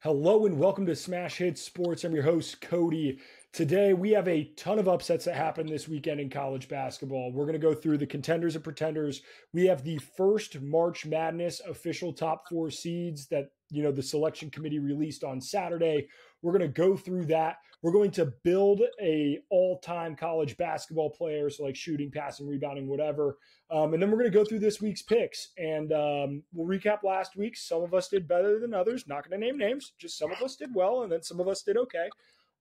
Hello and welcome to Smash Hits Sports. I'm your host, Cody. Today we have a ton of upsets that happened this weekend in college basketball. We're going to go through the Contenders and Pretenders. We have the first March Madness official top four seeds that, the selection committee released on Saturday. We're going to go through that. We're going to build a all-time college basketball player, so like shooting, passing, rebounding, whatever. And then we're going to go through this week's picks. And we'll recap last week. Some of us did better than others. Not going to name names. Just some of us did well, and then some of us did okay.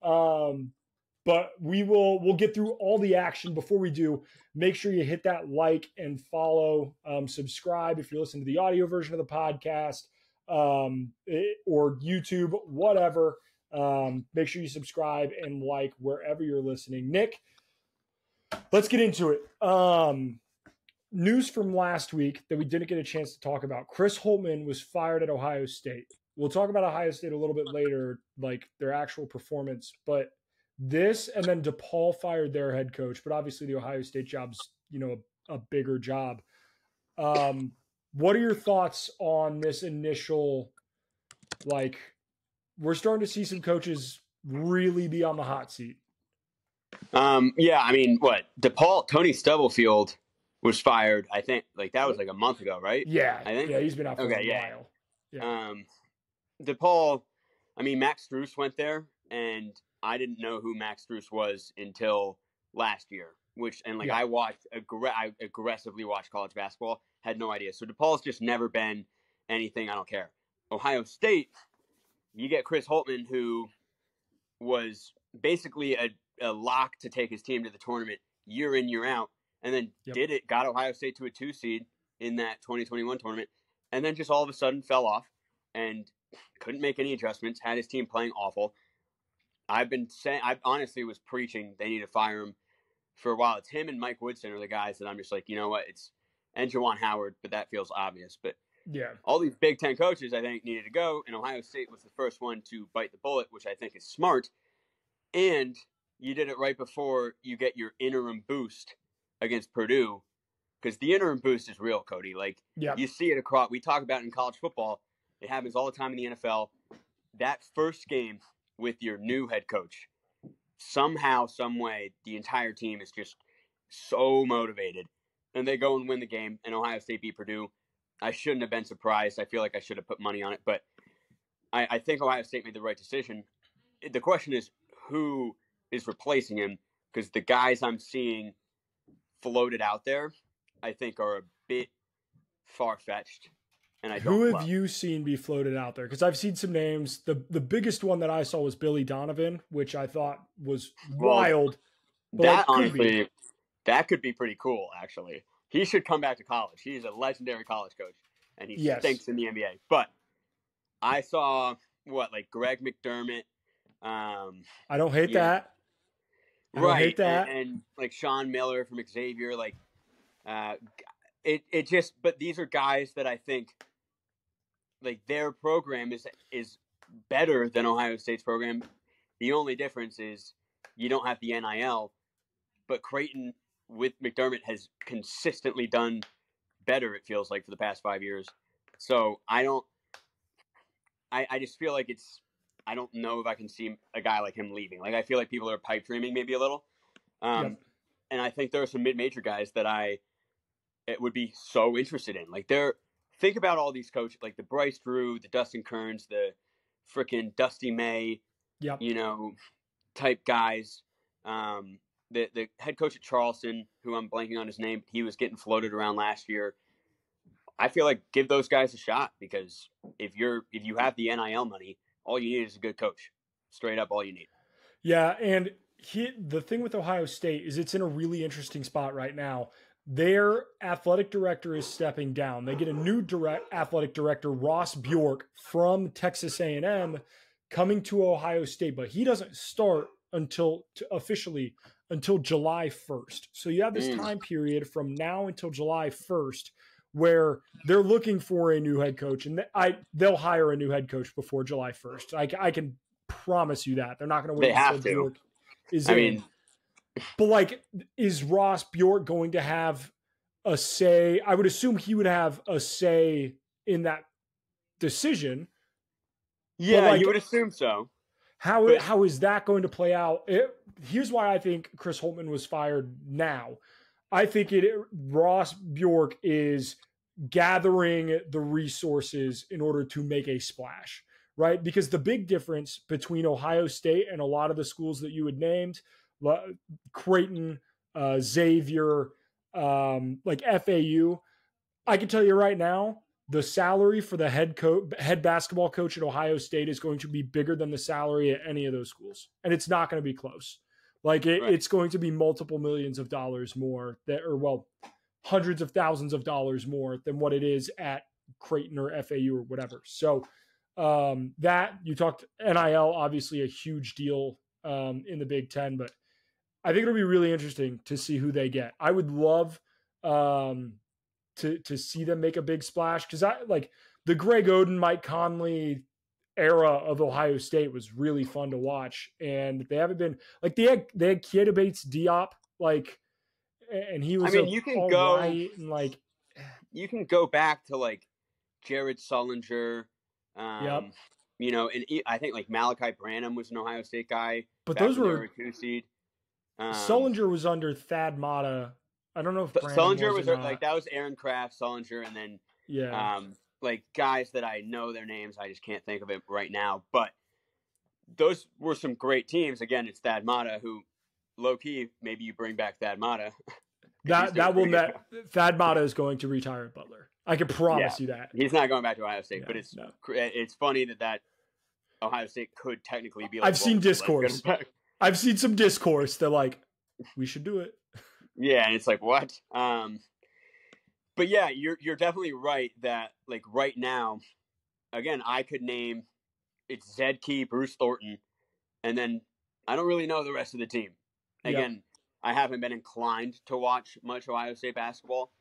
But we'll get through all the action. Before we do, make sure you hit that like and follow, subscribe if you're listening to the audio version of the podcast, or YouTube, whatever. Make sure you subscribe and like wherever you're listening. Nick, let's get into it. News from last week that we didn't get a chance to talk about. Chris Holtman was fired at Ohio State. We'll talk about Ohio State a little bit later, like their actual performance, but this, and then DePaul fired their head coach, but obviously the Ohio State job's, a bigger job. What are your thoughts on this initial, we're starting to see some coaches really be on the hot seat? DePaul, Tony Stubblefield was fired, I think, that was a month ago, right? Yeah. I think. Yeah, he's been out for a while. Yeah. DePaul, Max Strus went there, and I didn't know who Max Strus was until last year, I aggressively watched college basketball, had no idea. So DePaul's just never been anything. I don't care. Ohio State, you get Chris Holtman, who was basically a lock to take his team to the tournament year in, year out, and then got Ohio State to a 2 seed in that 2021 tournament, and then just all of a sudden fell off and couldn't make any adjustments, had his team playing awful. I honestly was preaching they need to fire him for a while. It's him and Mike Woodson are the guys that I'm just like, you know what, and Juwan Howard, but that feels obvious. But yeah, all these Big Ten coaches, I think, needed to go, and Ohio State was the first one to bite the bullet, which I think is smart. And you did it right before you get your interim boost against Purdue, because the interim boost is real, Cody. You see it across. We talk about it in college football. It happens all the time in the NFL. That first game with your new head coach, somehow, some way, the entire team is just so motivated, and they go and win the game. And Ohio State beat Purdue. I shouldn't have been surprised. I feel like I should have put money on it, but I think Ohio State made the right decision. The question is, who is replacing him? Because the guys I'm seeing floated out there, I think, are a bit far-fetched. And who have you seen be floated out there? Because I've seen some names. The biggest one that I saw was Billy Donovan, which I thought was wild. That honestly, that could be pretty cool, actually. He should come back to college. He's a legendary college coach, and he stinks in the NBA. But I saw, Greg McDermott. I don't hate that. I don't hate that. And Sean Miller from Xavier. But these are guys that I think, their program is better than Ohio State's program. The only difference is you don't have the NIL, but Creighton with McDermott has consistently done better, it feels like, for the past 5 years. So I just feel like I don't know if I can see a guy like him leaving. I feel like people are pipe dreaming maybe a little. And I think there are some mid-major guys that it would be so interested in. Think about all these coaches, the Bryce Drew, the Dustin Kearns, the frickin' Dusty May, type guys. The head coach at Charleston, who I'm blanking on his name, he was getting floated around last year. I feel like give those guys a shot, because if you have the NIL money, all you need is a good coach. Straight up, all you need. Yeah, and the thing with Ohio State is it's in a really interesting spot right now. Their athletic director is stepping down. They get a new athletic director, Ross Bjork, from Texas A&M, coming to Ohio State, but he doesn't start officially until July 1st. So you have this time period from now until July 1st where they're looking for a new head coach, and they'll hire a new head coach before July 1st. I can promise you that. They're not going to wait until Bjork is in. But is Ross Bjork going to have a say? I would assume he would have a say in that decision. Yeah, like, you would assume so. how is that going to play out? Here's why I think Chris Holtman was fired now. I think Ross Bjork is gathering the resources in order to make a splash, right? Because the big difference between Ohio State and a lot of the schools that you had named, Creighton, Xavier, like FAU, I can tell you right now, the salary for the head basketball coach at Ohio State is going to be bigger than the salary at any of those schools, and it's not going to be close. Like it's going to be multiple millions of dollars more, hundreds of thousands of dollars more than what it is at Creighton or FAU or whatever. So that you talked NIL, obviously a huge deal in the Big Ten, but I think it'll be really interesting to see who they get. I would love to see them make a big splash, because I like the Greg Oden, Mike Conley era of Ohio State was really fun to watch, and they haven't been like they had Keita Bates Diop, like, and he was you can go right, and like you can go back to like Jared Sullinger, yep. You know, and I think like Malachi Branham was an Ohio State guy, but those were a 2 seed. Sullinger was under Thad Matta. I don't know if Sullinger was like that was Aaron Kraft, Sullinger, and then like guys that I know their names, I just can't think of it right now. But those were some great teams. Again, it's Thad Matta, who low key maybe you bring back Thad Matta. Thad Matta is going to retire at Butler. I can promise you that. He's not going back to Ohio State, but it's funny that Ohio State could technically be like, I've seen discourse. I've seen some discourse that like we should do it. Yeah, and it's like, what? But yeah, you're definitely right that like right now, again, I could name it's Zed Key, Bruce Thornton, and then I don't really know the rest of the team. Again, I haven't been inclined to watch much Ohio State basketball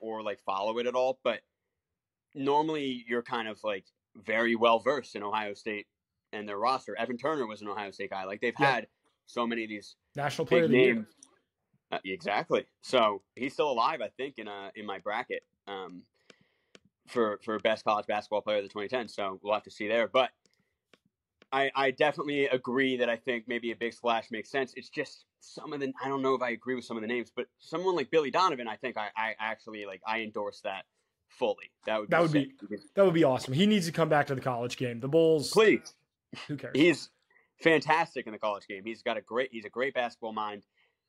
or like follow it at all, but normally you're kind of like very well versed in Ohio State and their roster. Evan Turner was an Ohio State guy. Like they've had so many of these national player of the year. Exactly. So he's still alive, I think, in my bracket for best college basketball player of the 2010. So we'll have to see there. But I definitely agree that I think maybe a big splash makes sense. It's just some of the I don't know if I agree with some of the names, but someone like Billy Donovan, I think I actually like I endorse that fully. That would be awesome. He needs to come back to the college game. The Bulls, please. Who cares? He's fantastic in the college game. He's a great basketball mind.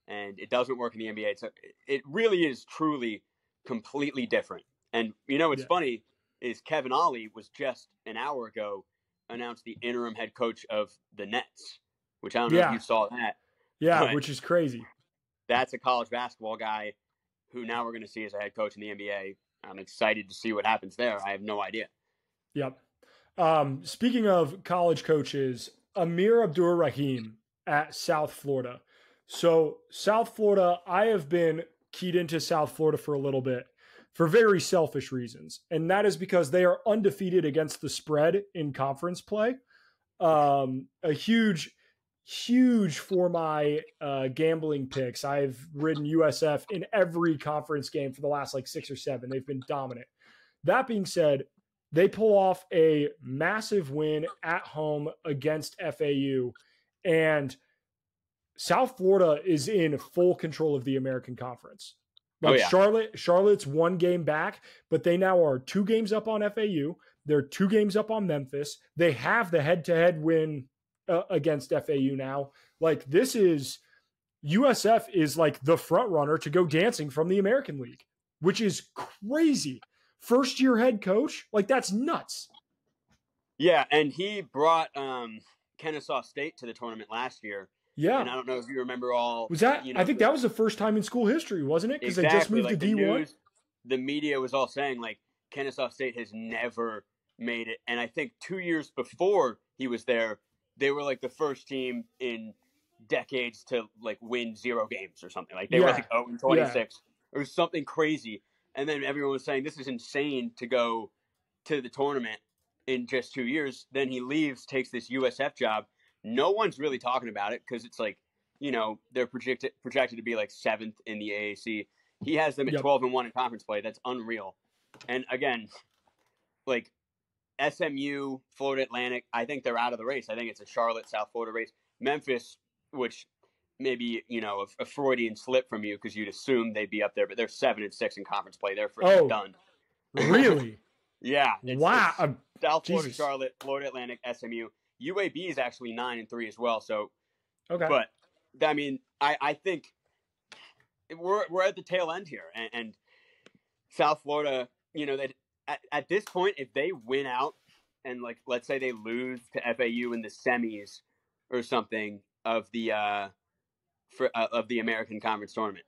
And it doesn't work in the NBA. So it really is truly completely different. And, you know, what's funny is Kevin Ollie was just an hour ago announced the interim head coach of the Nets, which I don't know if you saw that. Yeah, which is crazy. That's a college basketball guy who now we're going to see as a head coach in the NBA. I'm excited to see what happens there. I have no idea. Yep. Speaking of college coaches, Amir Abdur-Rahim at South Florida. So South Florida, I have been keyed into South Florida for a little bit for very selfish reasons. And that is because they are undefeated against the spread in conference play. A huge for my gambling picks. I've ridden USF in every conference game for the last like 6 or 7. They've been dominant. That being said, they pull off a massive win at home against FAU, and South Florida is in full control of the American Conference. Like Charlotte's 1 game back, but they now are 2 games up on FAU. They're 2 games up on Memphis. They have the head-to-head win against FAU now. Like this is USF is like the front runner to go dancing from the American League, which is crazy. First year head coach, like that's nuts. Yeah, and he brought Kennesaw State to the tournament last year. Yeah. And I don't know if you remember all. Was that? I think that was the first time in school history, wasn't it? Because they just moved to D1. The media was all saying like Kennesaw State has never made it, and I think 2 years before he was there, they were like the first team in decades to like win 0 games or something. Like they were like 0-26. Yeah. It was something crazy. And then everyone was saying this is insane to go to the tournament in just 2 years. Then he leaves, takes this USF job. No one's really talking about it because it's like, you know, they're projected to be like 7th in the AAC. He has them at 12-1 in conference play. That's unreal. And again, like SMU, Florida Atlantic, I think they're out of the race. I think it's a Charlotte, South Florida race. Memphis, which maybe, a Freudian slip from you because you'd assume they'd be up there, but they're 7-6 in conference play. They're freaking done. Really? Yeah. Wow. It's South Florida, Jesus. Charlotte, Florida Atlantic, SMU. UAB is actually 9-3 as well. So, okay. But I mean, I think we're at the tail end here, and South Florida, that at this point, if they win out and let's say they lose to FAU in the semis or something of the American Conference tournament,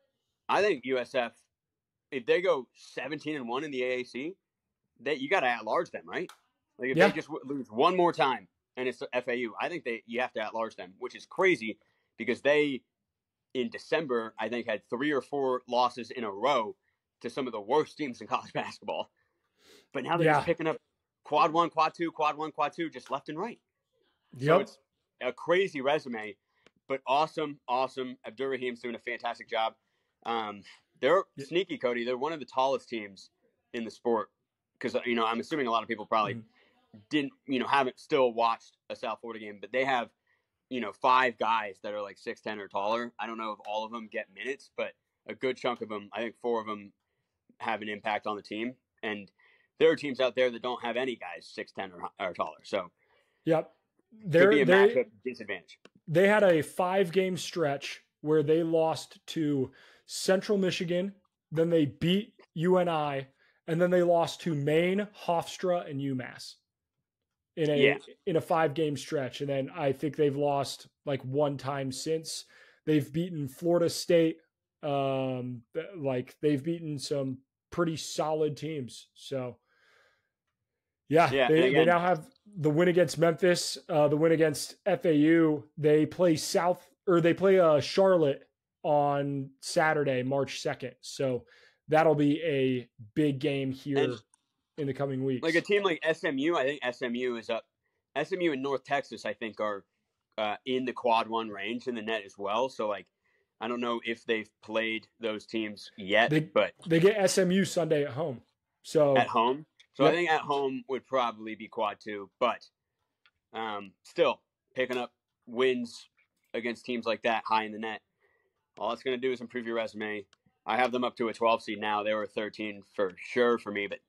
I think USF, if they go 17-1 in the AAC, you got to at-large them, right? Like if they just lose one more time and it's FAU, I think you have to at-large them, which is crazy because they, in December, I think had 3 or 4 losses in a row to some of the worst teams in college basketball. But now they're just picking up quad 1, quad 2, quad 1, quad 2, just left and right. Yep. So it's a crazy resume, but awesome. Abdur-Rahim's doing a fantastic job. They're sneaky, Cody. They're one of the tallest teams in the sport because, I'm assuming a lot of people probably haven't still watched a South Florida game, but they have, 5 guys that are like 6'10" or taller. I don't know if all of them get minutes, but a good chunk of them, I think 4 of them have an impact on the team. And there are teams out there that don't have any guys 6'10" or taller. So, yep. Could be a matchup disadvantage. They had a 5-game stretch where they lost to Central Michigan, then they beat UNI, and then they lost to Maine, Hofstra, and UMass in a 5-game stretch. And then I think they've lost like 1 time since. They've beaten Florida State. They've beaten some pretty solid teams. So they now have the win against Memphis, the win against FAU. They play Charlotte on Saturday, March 2nd. So that'll be a big game here in the coming weeks. Like a team like SMU, I think SMU is up. SMU and North Texas, I think, are in the quad 1 range in the net as well. So I don't know if they've played those teams yet, but they get SMU Sunday at home. So at home. So I think at home would probably be quad 2, but still picking up wins against teams like that high in the net. All it's going to do is improve your resume. I have them up to a 12 seed now. They were 13 for sure for me, but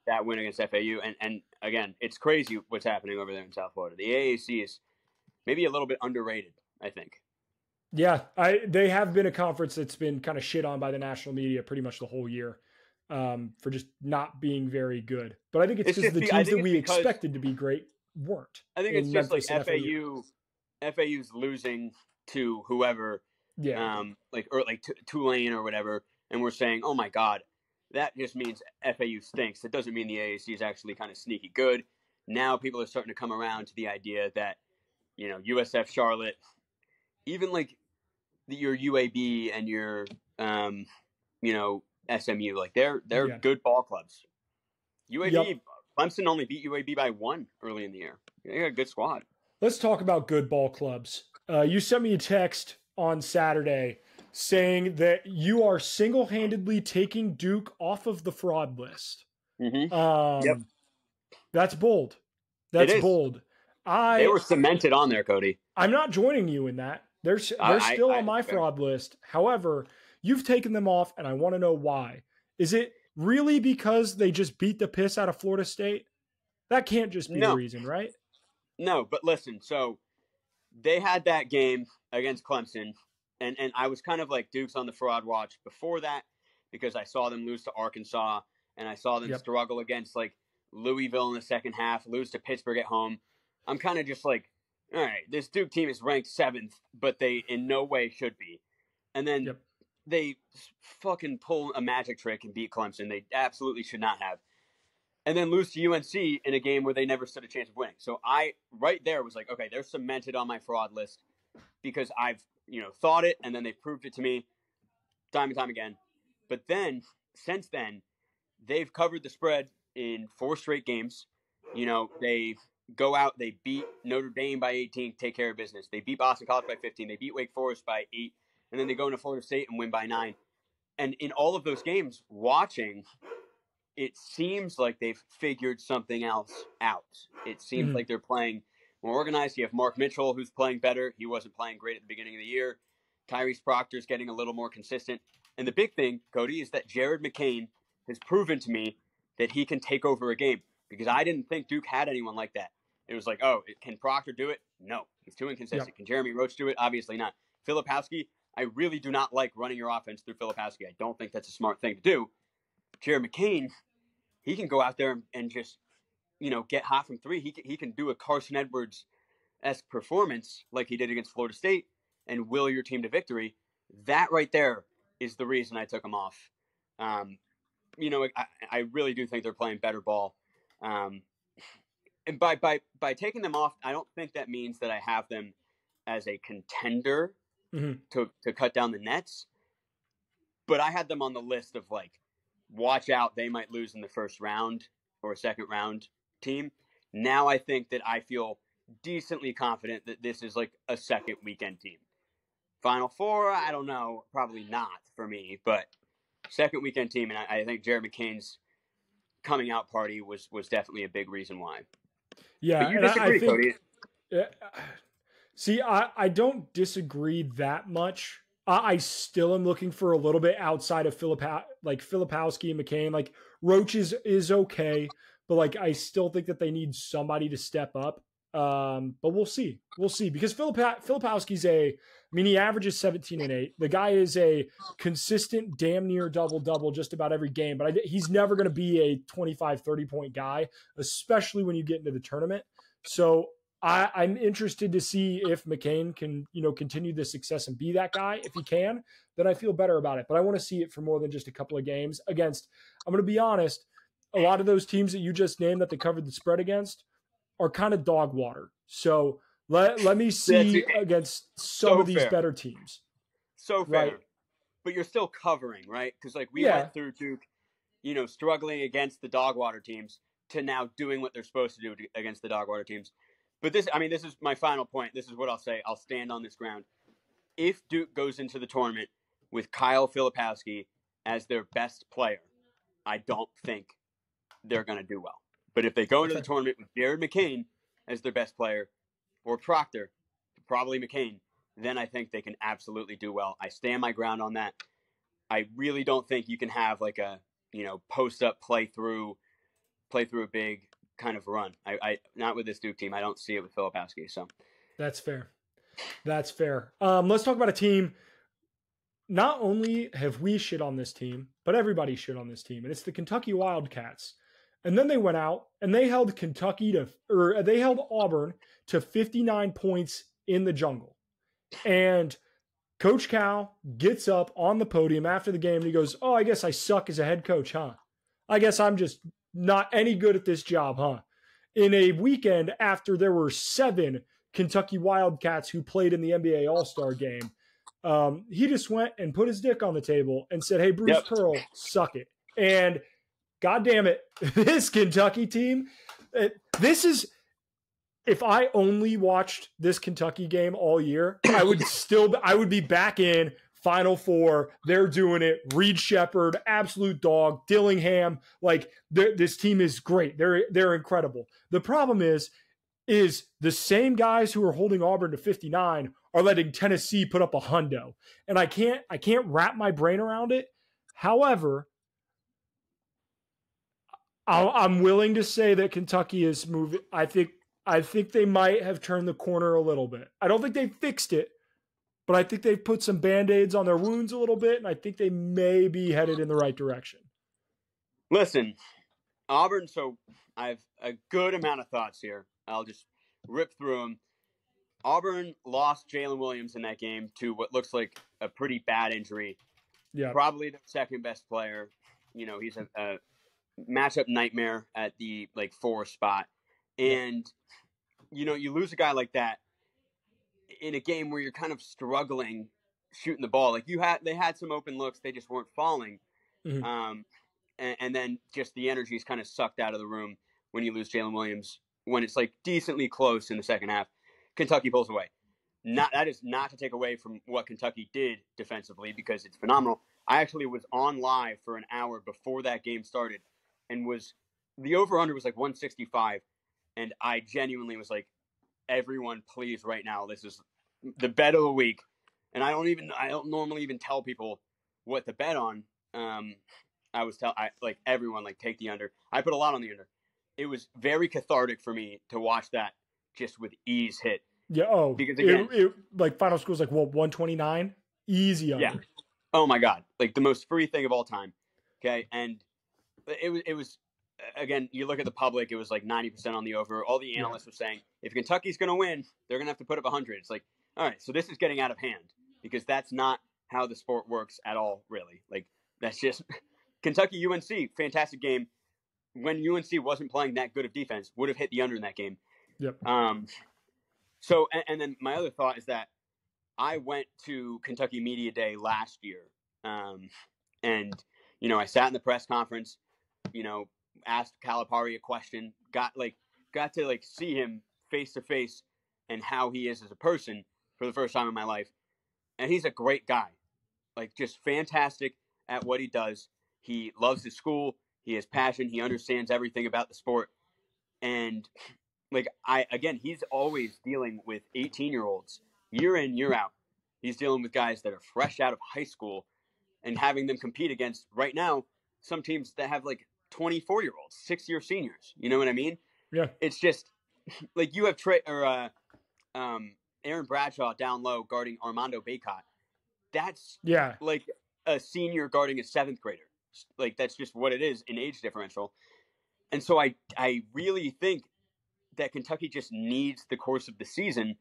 that win against FAU. And again, it's crazy what's happening over there in South Florida. The AAC is maybe a little bit underrated, I think. Yeah, they have been a conference that's been kind of shit on by the national media pretty much the whole year for just not being very good. But I think it's because the teams that we expected to be great weren't. I think it's just like FAU's losing to whoever, Tulane or whatever, and we're saying, oh my God, that just means FAU stinks. It doesn't mean the AAC is actually kind of sneaky good. Now people are starting to come around to the idea that, USF, Charlotte, even your UAB and your, SMU, they're good ball clubs. UAB, Clemson only beat UAB by 1 early in the year. They got a good squad. Let's talk about good ball clubs. You sent me a text on Saturday saying that you are single-handedly taking Duke off of the fraud list. Mm-hmm. That's bold. That's bold. They were cemented on there, Cody. I'm not joining you in that. They're still on my fraud list. However, you've taken them off, and I want to know why. Is it really because they just beat the piss out of Florida State? That can't just be the reason, right? No, but listen, so they had that game against Clemson, and I was kind of like Duke's on the fraud watch before that because I saw them lose to Arkansas, and I saw them struggle against Louisville in the second half, lose to Pittsburgh at home. I'm kind of just like, all right, this Duke team is ranked 7th, but they in no way should be. And then they fucking pull a magic trick and beat Clemson. They absolutely should not have. And then lose to UNC in a game where they never stood a chance of winning. So I, right there, was like, okay, they're cemented on my fraud list because I've, thought it, and then they've proved it to me time and time again. But then, since then, they've covered the spread in 4 straight games. They go out, they beat Notre Dame by 18, take care of business. They beat Boston College by 15. They beat Wake Forest by 8. And then they go into Florida State and win by 9. And in all of those games, watching, it seems like they've figured something else out. It seems like they're playing more organized. You have Mark Mitchell, who's playing better. He wasn't playing great at the beginning of the year. Tyrese Proctor's getting a little more consistent. And the big thing, Cody, is that Jared McCain has proven to me that he can take over a game, because I didn't think Duke had anyone like that. It was like, oh, can Proctor do it? No, he's too inconsistent. Yep. Can Jeremy Roach do it? Obviously not. Filipowski, I really do not like running your offense through Filipowski. I don't think that's a smart thing to do. Jared McCain, he can go out there and just, get hot from three. He can do a Carson Edwards-esque performance like he did against Florida State and will your team to victory. That right there is the reason I took him off. I really do think they're playing better ball. And by taking them off, I don't think that means that I have them as a contender to cut down the nets. But I had them on the list of, watch out, they might lose in the first round or a second round team. Now I think that I feel decently confident that this is a second weekend team. Final Four, I don't know, probably not for me, but second weekend team, and I think Jared McCain's coming out party was definitely a big reason why. Yeah, but you disagree, Cody. See, I don't disagree that much. I still am looking for a little bit outside of Filipowski and McCain. Roach is okay, but I still think that they need somebody to step up. But we'll see. Because Filipowski's he averages 17 and 8. The guy is a consistent, damn near double-double just about every game, but he's never going to be a 25, 30-point guy, especially when you get into the tournament. So I'm interested to see if McCain can, continue this success and be that guy. If he can, then I feel better about it. But I want to see it for more than just a couple of games against, I'm going to be honest, a lot of those teams that you just named that they covered the spread against are kind of dog water. So let me see against some of these better teams. So fair. Right? But you're still covering, right? Because we went through Duke, struggling against the dog water teams to now doing what they're supposed to do against the dog water teams. But this is my final point. This is what I'll say. I'll stand on this ground. If Duke goes into the tournament with Kyle Filipowski as their best player, I don't think they're going to do well. But if they go into the tournament with Jared McCain as their best player, or Proctor, probably McCain, then I think they can absolutely do well. I stand my ground on that. I really don't think you can have a post up, play through a big kind of run. I not with this Duke team. I don't see it with Filipowski. So that's fair. Let's talk about a team. Not only have we shit on this team, but everybody shit on this team, and it's the Kentucky Wildcats. And then they went out and they held Auburn to 59 points in the jungle. And Coach Cal gets up on the podium after the game and he goes, "Oh, I guess I suck as a head coach, huh? I guess I'm just not any good at this job, huh?" In a weekend after there were 7 Kentucky Wildcats who played in the NBA All-Star game, he just went and put his dick on the table and said, "Hey, Bruce Pearl, suck it." And God damn it, this Kentucky team, if I only watched this Kentucky game all year, I would be back in Final Four. They're doing it. Reed Shepherd, absolute dog. Dillingham, this team is great. They're incredible. The problem is the same guys who are holding Auburn to 59 are letting Tennessee put up a hundo. And I can't wrap my brain around it. However, I'm willing to say that Kentucky is moving. I think they might have turned the corner a little bit. I don't think they fixed it, but I think they've put some Band-Aids on their wounds a little bit, and I think they may be headed in the right direction. Listen, Auburn, so I have a good amount of thoughts here. I'll just rip through them. Auburn lost Jalen Williams in that game to what looks like a pretty bad injury. Yeah, probably the second best player. He's a matchup nightmare at the 4 spot. And, you lose a guy like that in a game where you're kind of struggling shooting the ball. They had some open looks, they just weren't falling. Mm-hmm. And then just the energy is kind of sucked out of the room when you lose Jalen Williams, when it's decently close in the second half. Kentucky pulls away. That is not to take away from what Kentucky did defensively, because it's phenomenal. I actually was on live for an hour before that game started, and the over-under was like 165. And I genuinely was like, everyone, please, right now, this is the bet of the week. And I don't normally even tell people what to bet on. Everyone, like, take the under. I put a lot on the under. It was very cathartic for me to watch that just with ease hit. Yeah. Oh, because again, like final score is like, what, 129? Easy under. Yeah. Oh my God. Like the most free thing of all time. Okay. And it was, again, you look at the public, it was like 90% on the over. All the analysts were saying, if Kentucky's going to win, they're going to have to put up 100. It's like, all right, so this is getting out of hand because that's not how the sport works at all, really. Like, that's just Kentucky, UNC, fantastic game. When UNC wasn't playing that good of defense, would have hit the under in that game. Yep. So, and then my other thought is that I went to Kentucky Media Day last year. And, I sat in the press conference, asked Calipari a question, got to see him face to face and how he is as a person for the first time in my life. And he's a great guy, like just fantastic at what he does. He loves his school. He has passion. He understands everything about the sport. And he's always dealing with 18-year-olds year in, year out. He's dealing with guys that are fresh out of high school and having them compete against right now some teams that have like 24-year-olds, 6-year seniors. You know what I mean? Yeah. It's just like you have Aaron Bradshaw down low guarding Armando Bacot. That's like a senior guarding a 7th grader. Like that's just what it is in age differential. And so I really think that Kentucky just needs the course of the season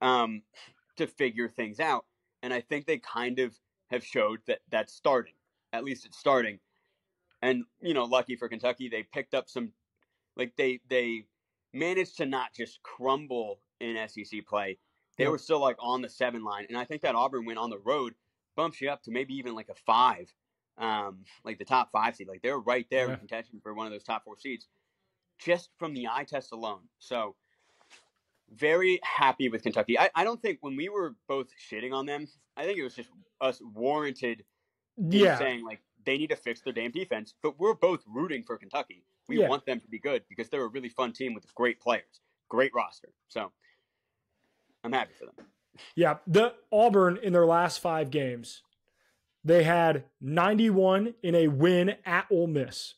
to figure things out. And I think they kind of have showed that that's starting. At least it's starting. And, lucky for Kentucky, they picked up some, they managed to not just crumble in SEC play. They were still like on the 7 line. And I think that Auburn win on the road bumps you up to maybe even like a 5, like the top 5 seed. Like they're right there in contention for one of those top 4 seeds just from the eye test alone. So very happy with Kentucky. I don't think when we were both shitting on them, I think it was just us warranted saying like they need to fix their damn defense. But we're both rooting for Kentucky. We want them to be good because they're a really fun team with great players, great roster. So I'm happy for them. Yeah, the Auburn in their last 5 games, they had 91 in a win at Ole Miss,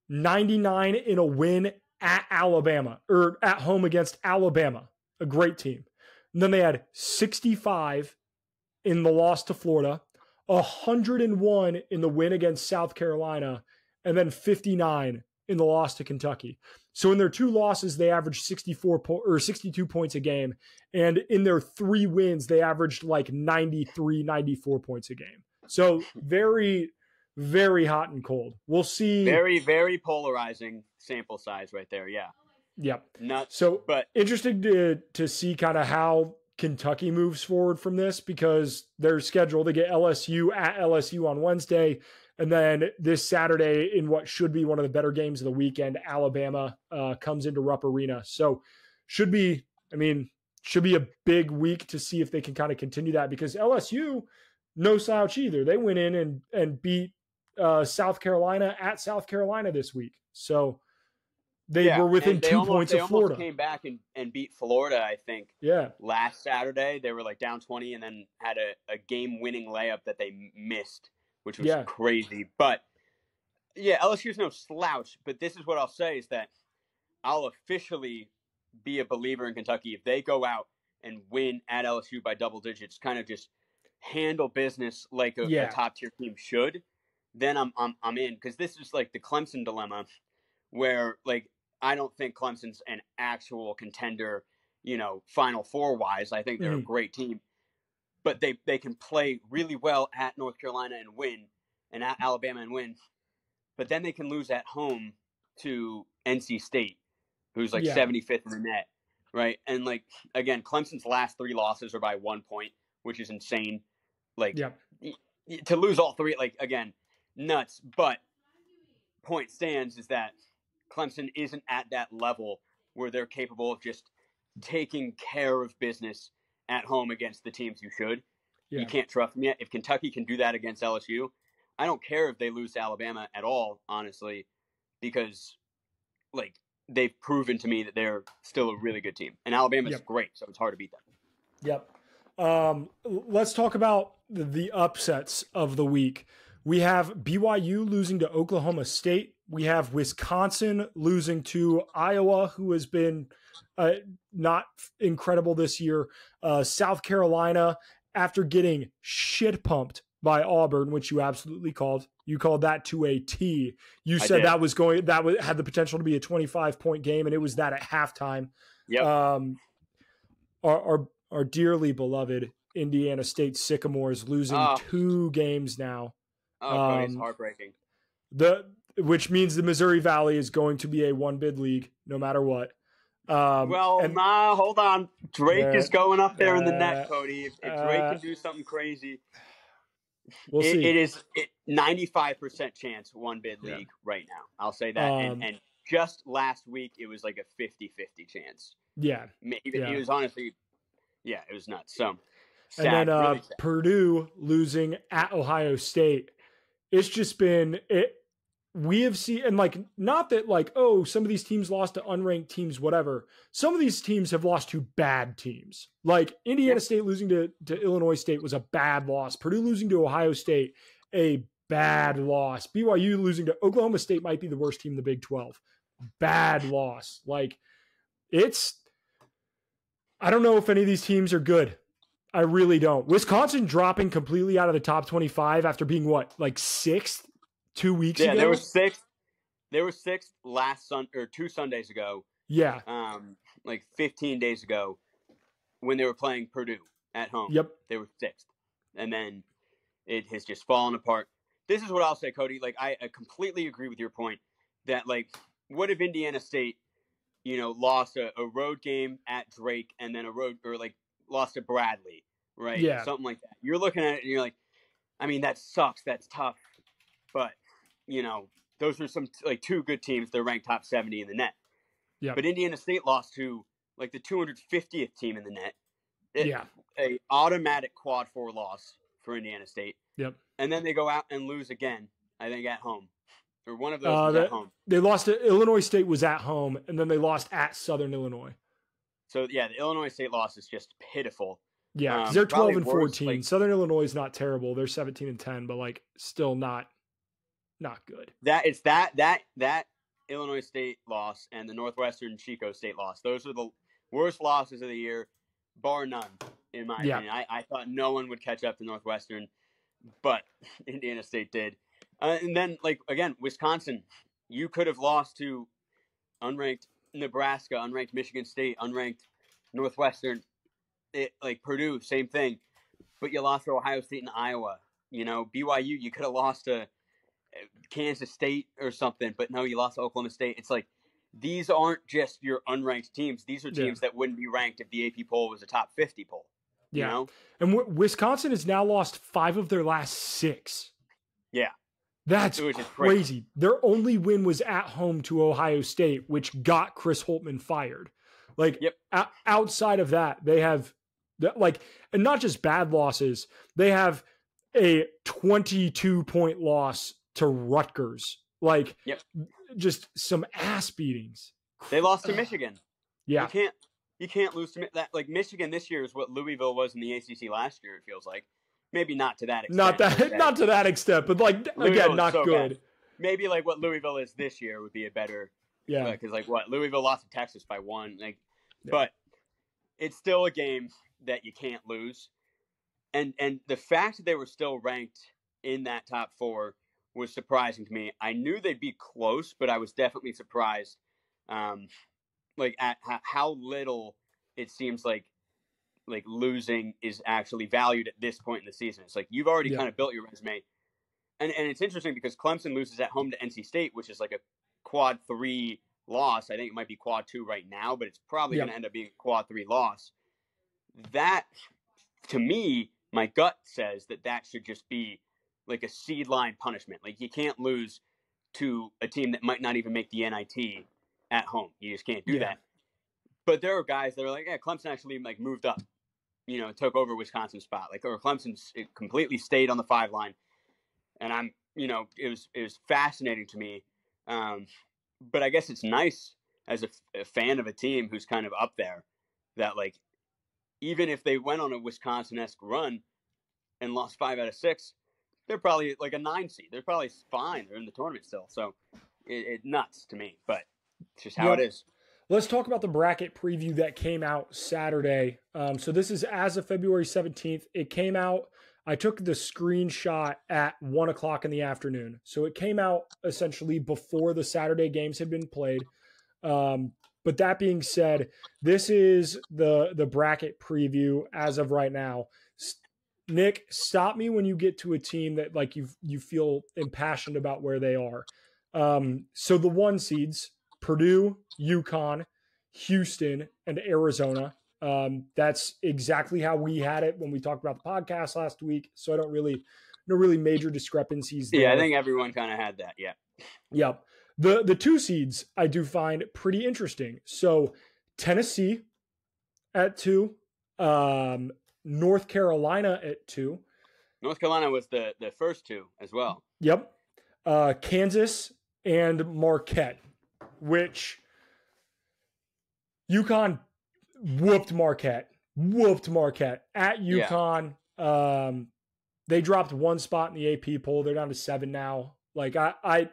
99 in a win at Alabama, or at home against Alabama, a great team. And then they had 65 in the loss to Florida, 101 in the win against South Carolina, and then 59 in the loss to Kentucky. So in their 2 losses, they averaged 62 points a game. And in their 3 wins, they averaged like 93, 94 points a game. So very, very hot and cold. We'll see. Very, very polarizing sample size right there. Yeah. Yep. Nuts. So but interesting to see kind of how Kentucky moves forward from this, because they're scheduled to get LSU at LSU on Wednesday. And then this Saturday, in what should be one of the better games of the weekend, Alabama comes into Rupp Arena. So should be a big week to see if they can kind of continue that, because LSU, no slouch either. They went in and beat South Carolina at South Carolina this week. So they were within 2 points of Florida. They almost came back and beat Florida, I think. Yeah. Last Saturday, they were like down 20 and then had a game-winning layup that they missed, which was crazy. But, LSU's no slouch. But this is what I'll say is that I'll officially be a believer in Kentucky if they go out and win at LSU by double digits, kind of just handle business like a top-tier team should. Then I'm in, because this is like the Clemson dilemma, where like I don't think Clemson's an actual contender, Final Four wise. I think they're a great team. But they can play really well at North Carolina and win, and at Alabama and win. But then they can lose at home to NC State, who's like 75th in the net, right? And like, again, Clemson's last 3 losses are by 1 point, which is insane. Like, to lose all 3, like, again, nuts. But point stands is that Clemson isn't at that level where they're capable of just taking care of business at home against the teams you should. You can't trust them yet. If Kentucky can do that against LSU, I don't care if they lose to Alabama at all, honestly, because like they've proven to me that they're still a really good team, and Alabama's great, so it's hard to beat them. Yep. Let's talk about the upsets of the week. We have BYU losing to Oklahoma State. We have Wisconsin losing to Iowa, who has been not incredible this year. South Carolina, after getting shit pumped by Auburn, which you absolutely called. You called that to a T. You said that had the potential to be a 25-point game, and it was that at halftime. Yep. Our dearly beloved Indiana State Sycamores losing 2 games now. It's heartbreaking. Which means the Missouri Valley is going to be a 1-bid league no matter what. Hold on. Drake is going up there in the net, Cody. If Drake can do something crazy, we'll see. It is 95% chance 1-bid league right now. I'll say that. And just last week, it was like a 50-50 chance. Yeah. It was honestly, it was nuts. So, sad, and then really sad. Purdue losing at Ohio State. It's just been it. We have seen, and like, not that like, oh, some of these teams lost to unranked teams, whatever. Some of these teams have lost to bad teams. Like Indiana State losing to Illinois State was a bad loss. Purdue losing to Ohio State, a bad loss. BYU losing to Oklahoma State might be the worst team in the Big 12. Bad loss. Like, I don't know if any of these teams are good. I really don't. Wisconsin dropping completely out of the top 25 after being like 6th 2 weeks ago. Yeah, they were sixth last 2 Sundays ago. Yeah. Like 15 days ago when they were playing Purdue at home. Yep. They were 6th. And then it has just fallen apart. This is what I'll say, Cody. Like, I completely agree with your point that, like, what if Indiana State, lost a road game at Drake and then lost to Bradley, right? Yeah. Something like that. You're looking at it and you're like, I mean, that sucks. That's tough. But, those are some 2 good teams. They're ranked top 70 in the net. Yeah. But Indiana State lost to the 250th team in the net. A automatic quad 4 loss for Indiana State. Yep. And then they go out and lose again, I think, at home. Or one of those was at home. They lost to Illinois State was at home, and then they lost at Southern Illinois. So, the Illinois State loss is just pitiful. Yeah, because they're 12 and 14. Southern Illinois is not terrible. They're 17 and 10, but still not good. That Illinois State loss and the Northwestern Chico State loss. Those are the worst losses of the year, bar none, in my opinion. I thought no one would catch up to Northwestern, but Indiana State did. And then, again, Wisconsin, you could have lost to unranked Nebraska, unranked Michigan State, unranked Northwestern. Purdue, same thing. But you lost to Ohio State and Iowa. BYU, you could have lost to Kansas State or something, but no, you lost to Oklahoma State. It's like, these aren't just your unranked teams. These are teams that wouldn't be ranked if the AP poll was a top 50 poll. Yeah. And Wisconsin has now lost 5 of their last 6. Yeah. That's crazy. Their only win was at home to Ohio State, which got Chris Holtman fired. Outside of that, they have and not just bad losses, they have a 22-point loss to Rutgers. Just some ass beatings. They lost to Michigan. Yeah. You can't lose to that. Michigan this year is what Louisville was in the ACC last year, it feels like. Maybe not to that extent. Not to that extent, but again, not so good. Bad. Maybe what Louisville is this year would be a better. Yeah. Because Louisville lost to Texas by 1. But it's still a game that you can't lose. And the fact that they were still ranked in that top 4 was surprising to me. I knew they'd be close, but I was definitely surprised, at how little it seems like losing is actually valued at this point in the season. It's you've already kind of built your resume. And it's interesting because Clemson loses at home to NC State, which is a quad 3 loss. I think it might be quad 2 right now, but it's probably going to end up being a quad 3 loss. That, to me, my gut says that should just be a seed line punishment. You can't lose to a team that might not even make the NIT at home. You just can't do that. But there are guys that are Clemson actually moved up, took over Wisconsin's spot. Or Clemson completely stayed on the 5 line. And it was fascinating to me. But I guess it's nice as a fan of a team who's kind of up there that, like, even if they went on a Wisconsin-esque run and lost 5 out of 6, they're probably like a 9 seed. They're probably fine. They're in the tournament still. So it's nuts to me, but it's just how it is. Let's talk about the bracket preview that came out Saturday. So this is as of February 17th. It came out. I took the screenshot at 1 o'clock in the afternoon. So it came out essentially before the Saturday games had been played. But that being said, this is the bracket preview as of right now. Nick, stop me when you get to a team that like you feel impassioned about where they are. So the 1 seeds, Purdue, UConn, Houston, and Arizona. That's exactly how we had it when we talked about the podcast last week. So I don't really, no really major discrepancies there. Yeah, I think everyone kind of had that. Yeah. Yep. The 2 seeds I do find pretty interesting. So Tennessee at 2, North Carolina at 2. North Carolina was the first 2 as well. Yep. Kansas and Marquette, which UConn whooped Marquette at UConn. Yeah. They dropped 1 spot in the AP poll. They're down to 7 now. Like I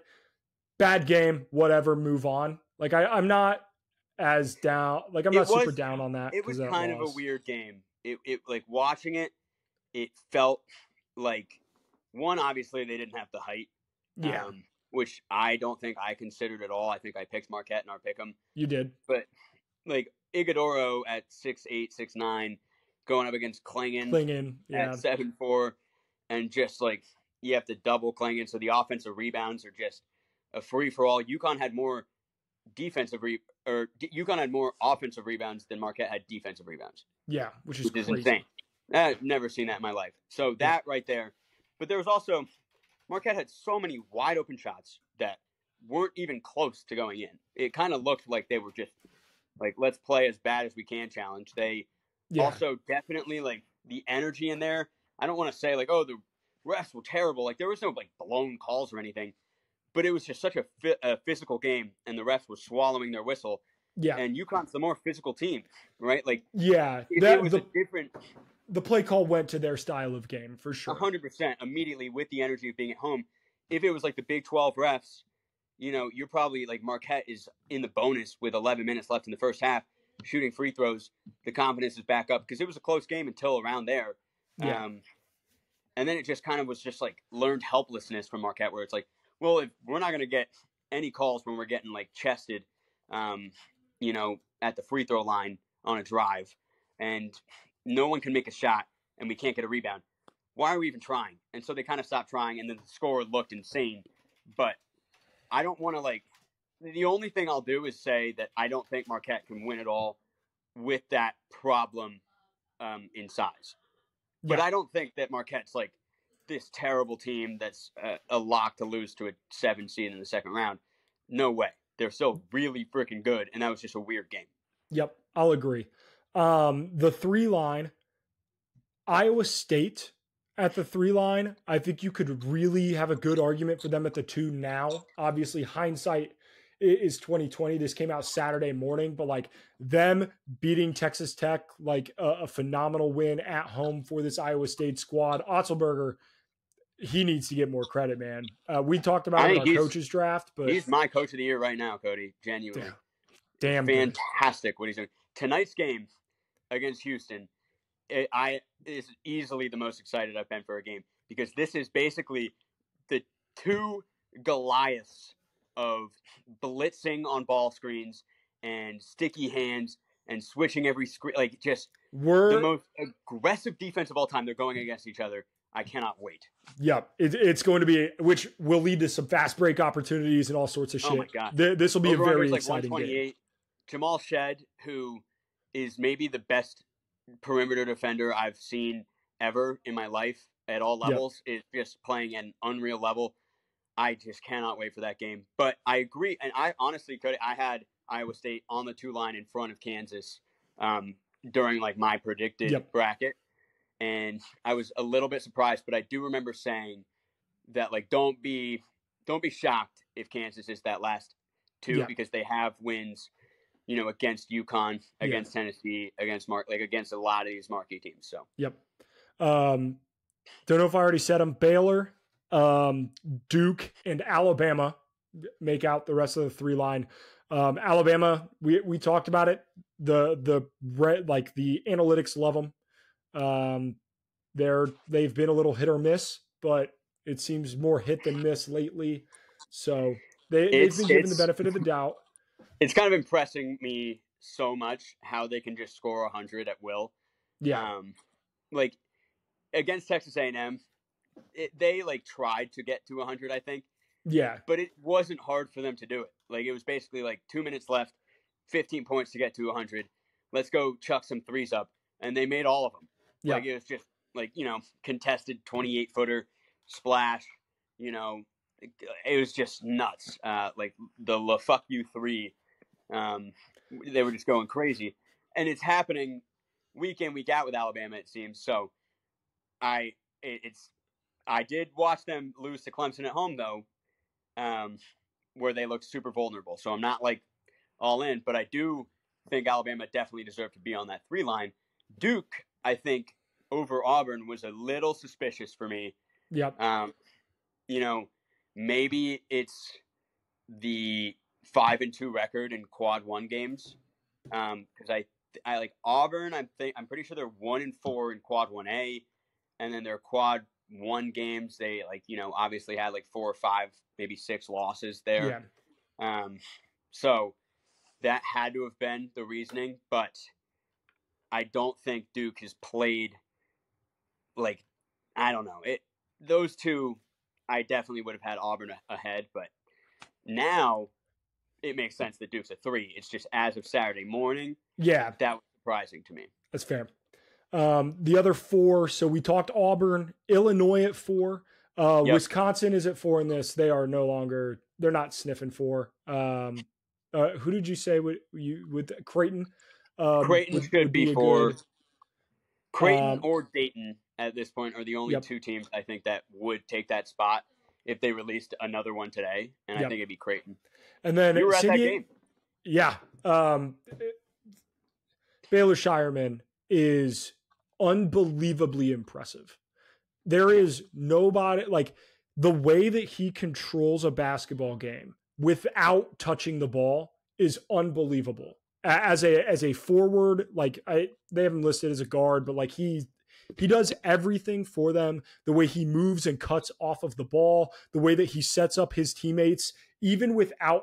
bad game, whatever, move on. Like I'm not as down. Like I'm not super down on that. It was kind of a weird game. It like watching it, it felt like, one, obviously they didn't have the height. Yeah. Which I don't think I considered at all. I think I picked Marquette in our pick'em. You did. But like Iguodaro at 6'8", 6'9", going up against Klingon yeah. at 7'4", and just like you have to double Klingon, so the offensive rebounds are just a free for all. UConn had more offensive rebounds than Marquette had defensive rebounds. Yeah, which is crazy. Insane. I've never seen that in my life. So that right there. But there was also, Marquette had so many wide open shots that weren't even close to going in. It kind of looked like they were just like, let's play as bad as we can challenge. They also definitely, like, the energy in there. I don't want to say like, oh, the refs were terrible. Like, there was no like blown calls or anything, but it was just such a physical game, and the refs were swallowing their whistle. Yeah. And UConn's the more physical team, right? Like, yeah, it was a different. The play call went to their style of game for sure. 100% immediately with the energy of being at home. If it was like the Big 12 refs, you're probably like Marquette is in the bonus with 11 minutes left in the first half, shooting free throws. The confidence is back up because it was a close game until around there. Yeah. And then it just kind of was just like learned helplessness from Marquette, where it's like, well, if we're not going to get any calls when we're getting like chested, at the free throw line on a drive, and no one can make a shot, and we can't get a rebound, why are we even trying? And so they kind of stopped trying, and then the score looked insane. But I don't want to, like, the only thing I'll do is say that I don't think Marquette can win it all with that problem in size. But I don't think that Marquette's like this terrible team that's a lock to lose to a 7 seed in the second round. No way. They're still really freaking good, and that was just a weird game. Yep, I'll agree. The 3 line, Iowa State at the 3 line, I think you could really have a good argument for them at the 2 now. Obviously, hindsight is 2020. This came out Saturday morning, but like them beating Texas Tech, like a phenomenal win at home for this Iowa State squad. Otzelberger, he needs to get more credit, man. We talked about it in our coaches draft, but he's my coach of the year right now, Cody. Genuinely. Damn fantastic what he's doing. Tonight's game against Houston, is easily the most excited I've been for a game, because this is basically the 2 Goliaths of blitzing on ball screens and sticky hands and switching every screen, like just the most aggressive defense of all time. They're going against each other. I cannot wait. Yeah, it's going to be, which will lead to some fast break opportunities and all sorts of shit. Oh my God. This will be a very like exciting game. Jamal Shed, who is maybe the best perimeter defender I've seen ever in my life at all levels, is just playing at an unreal level. I just cannot wait for that game. But I agree, and I honestly, Cody, I had Iowa State on the 2 line in front of Kansas during like my predicted bracket. And I was a little bit surprised, but I do remember saying that like don't be shocked if Kansas is that last two because they have wins, against UConn, against Tennessee, against against a lot of these marquee teams. So don't know if I already said them. Baylor, Duke, and Alabama make out the rest of the three line. Alabama, we talked about it. The analytics love them. They've been a little hit or miss, but it seems more hit than miss lately. So they've been given the benefit of the doubt. It's kind of impressing me so much how they can just score 100 at will. Yeah. Like against Texas A&M, they like tried to get to 100, I think. Yeah. But it wasn't hard for them to do it. Like it was basically like 2 minutes left, 15 points to get to 100. Let's go chuck some threes up. And they made all of them. Yeah. Like it was just like, contested 28-footer splash, it was just nuts. Like the fuck you three, they were just going crazy. And it's happening week in, week out with Alabama, it seems. So I did watch them lose to Clemson at home, though, where they looked super vulnerable. So I'm not like all in, but I do think Alabama definitely deserved to be on that three line. Duke, I think, over Auburn was a little suspicious for me. Yep. Maybe it's the 5-2 record in quad one games. Because I like Auburn. I'm pretty sure they're 1-4 in quad 1A, and then their quad one games they obviously had like 4 or 5, maybe 6 losses there. Yeah. So that had to have been the reasoning, but I don't think Duke has played like, I don't know. Those two, I definitely would have had Auburn ahead, but now it makes sense that Duke's a 3. It's just as of Saturday morning. Yeah. That was surprising to me. That's fair. The other 4, so we talked Auburn, Illinois at 4. Wisconsin is at 4 in this. They are no longer, they're not sniffing 4. Who did you say with Creighton? Creighton should be 4. Creighton or Dayton at this point are the only 2 teams I think that would take that spot if they released another one today, and I think it'd be Creighton. And then you were at that game. Yeah. Baylor Shireman is unbelievably impressive. There is nobody like the way that he controls a basketball game without touching the ball is unbelievable. As a forward, they haven't listed as a guard, but like he does everything for them. The way he moves and cuts off of the ball, the way that he sets up his teammates, even without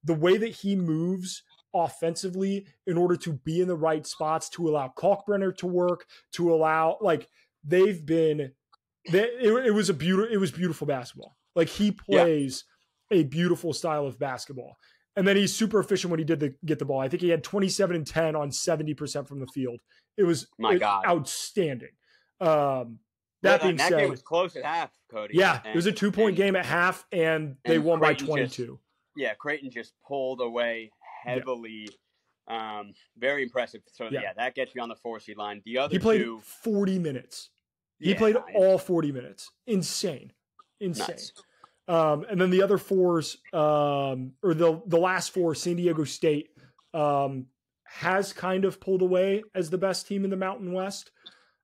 the way that he moves offensively in order to be in the right spots, to allow Kalkbrenner to work, to allow it was beautiful basketball. Like he plays a beautiful style of basketball. And then he's super efficient when he did get the ball. I think he had 27 and 10 on 70% from the field. It was outstanding. That being said, game was close at half, Cody. Yeah, it was a 2-point game at half, and they won by 22. Creighton just pulled away heavily. Very impressive. So that gets you on the 4-seed line. The other he played 40 minutes. He played all 40 minutes. Insane. Nuts. And then the other 4s, or the last 4, San Diego State has kind of pulled away as the best team in the Mountain West.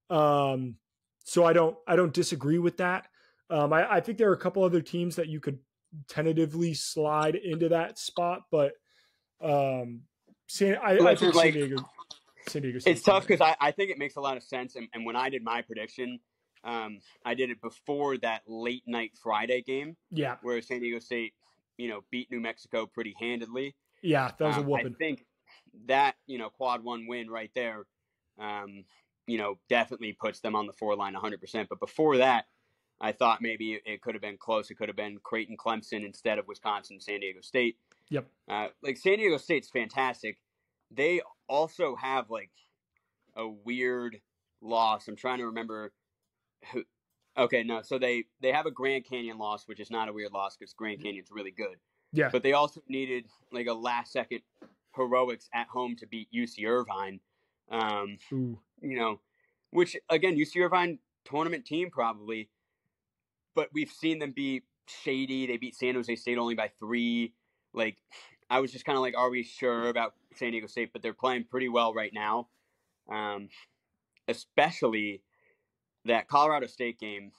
So I don't disagray with that. I think there are a couple other teams that you could tentatively slide into that spot, but I think San Diego State. It's tough because I think it makes a lot of sense. And when I did my prediction, I did it before that late night Friday game. Yeah. Where San Diego State, beat New Mexico pretty handedly. Yeah, that was a whooping. I think that, quad 1 win right there, definitely puts them on the 4 line 100%. But before that, I thought maybe it could have been close. It could have been Creighton, Clemson instead of Wisconsin, San Diego State. Yep. San Diego State's fantastic. They also have a weird loss. I'm trying to remember who. Okay, no. So they have a Grand Canyon loss, which is not a weird loss because Grand Canyon's really good. Yeah. But they also needed a last second heroics at home to beat UC Irvine. Which again, UC Irvine tournament team probably. but we've seen them be shady. They beat San Jose State only by 3. Like, I was just kind of like, are we sure about San Diego State? But they're playing pretty well right now. Especially that Colorado State game.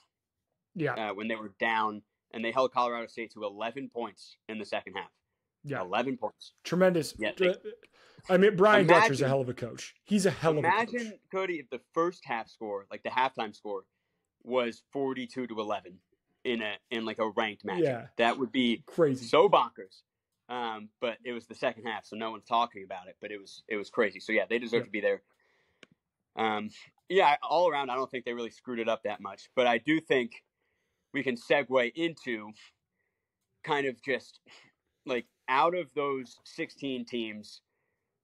Yeah. When they were down and they held Colorado State to 11 points in the second half. Yeah. 11 points. Tremendous. Yeah, I mean, Brian Dutcher's a hell of a coach. He's a hell of a coach. Imagine, Cody, if the first half score, like the halftime score, was 42-11 in like a ranked match. Yeah. That would be crazy. So bonkers. But it was the second half, so no one's talking about it. But it was crazy. So yeah, they deserve to be there. Yeah, all around, I don't think they really screwed it up that much. But I do think we can segue into kind of just like out of those 16 teams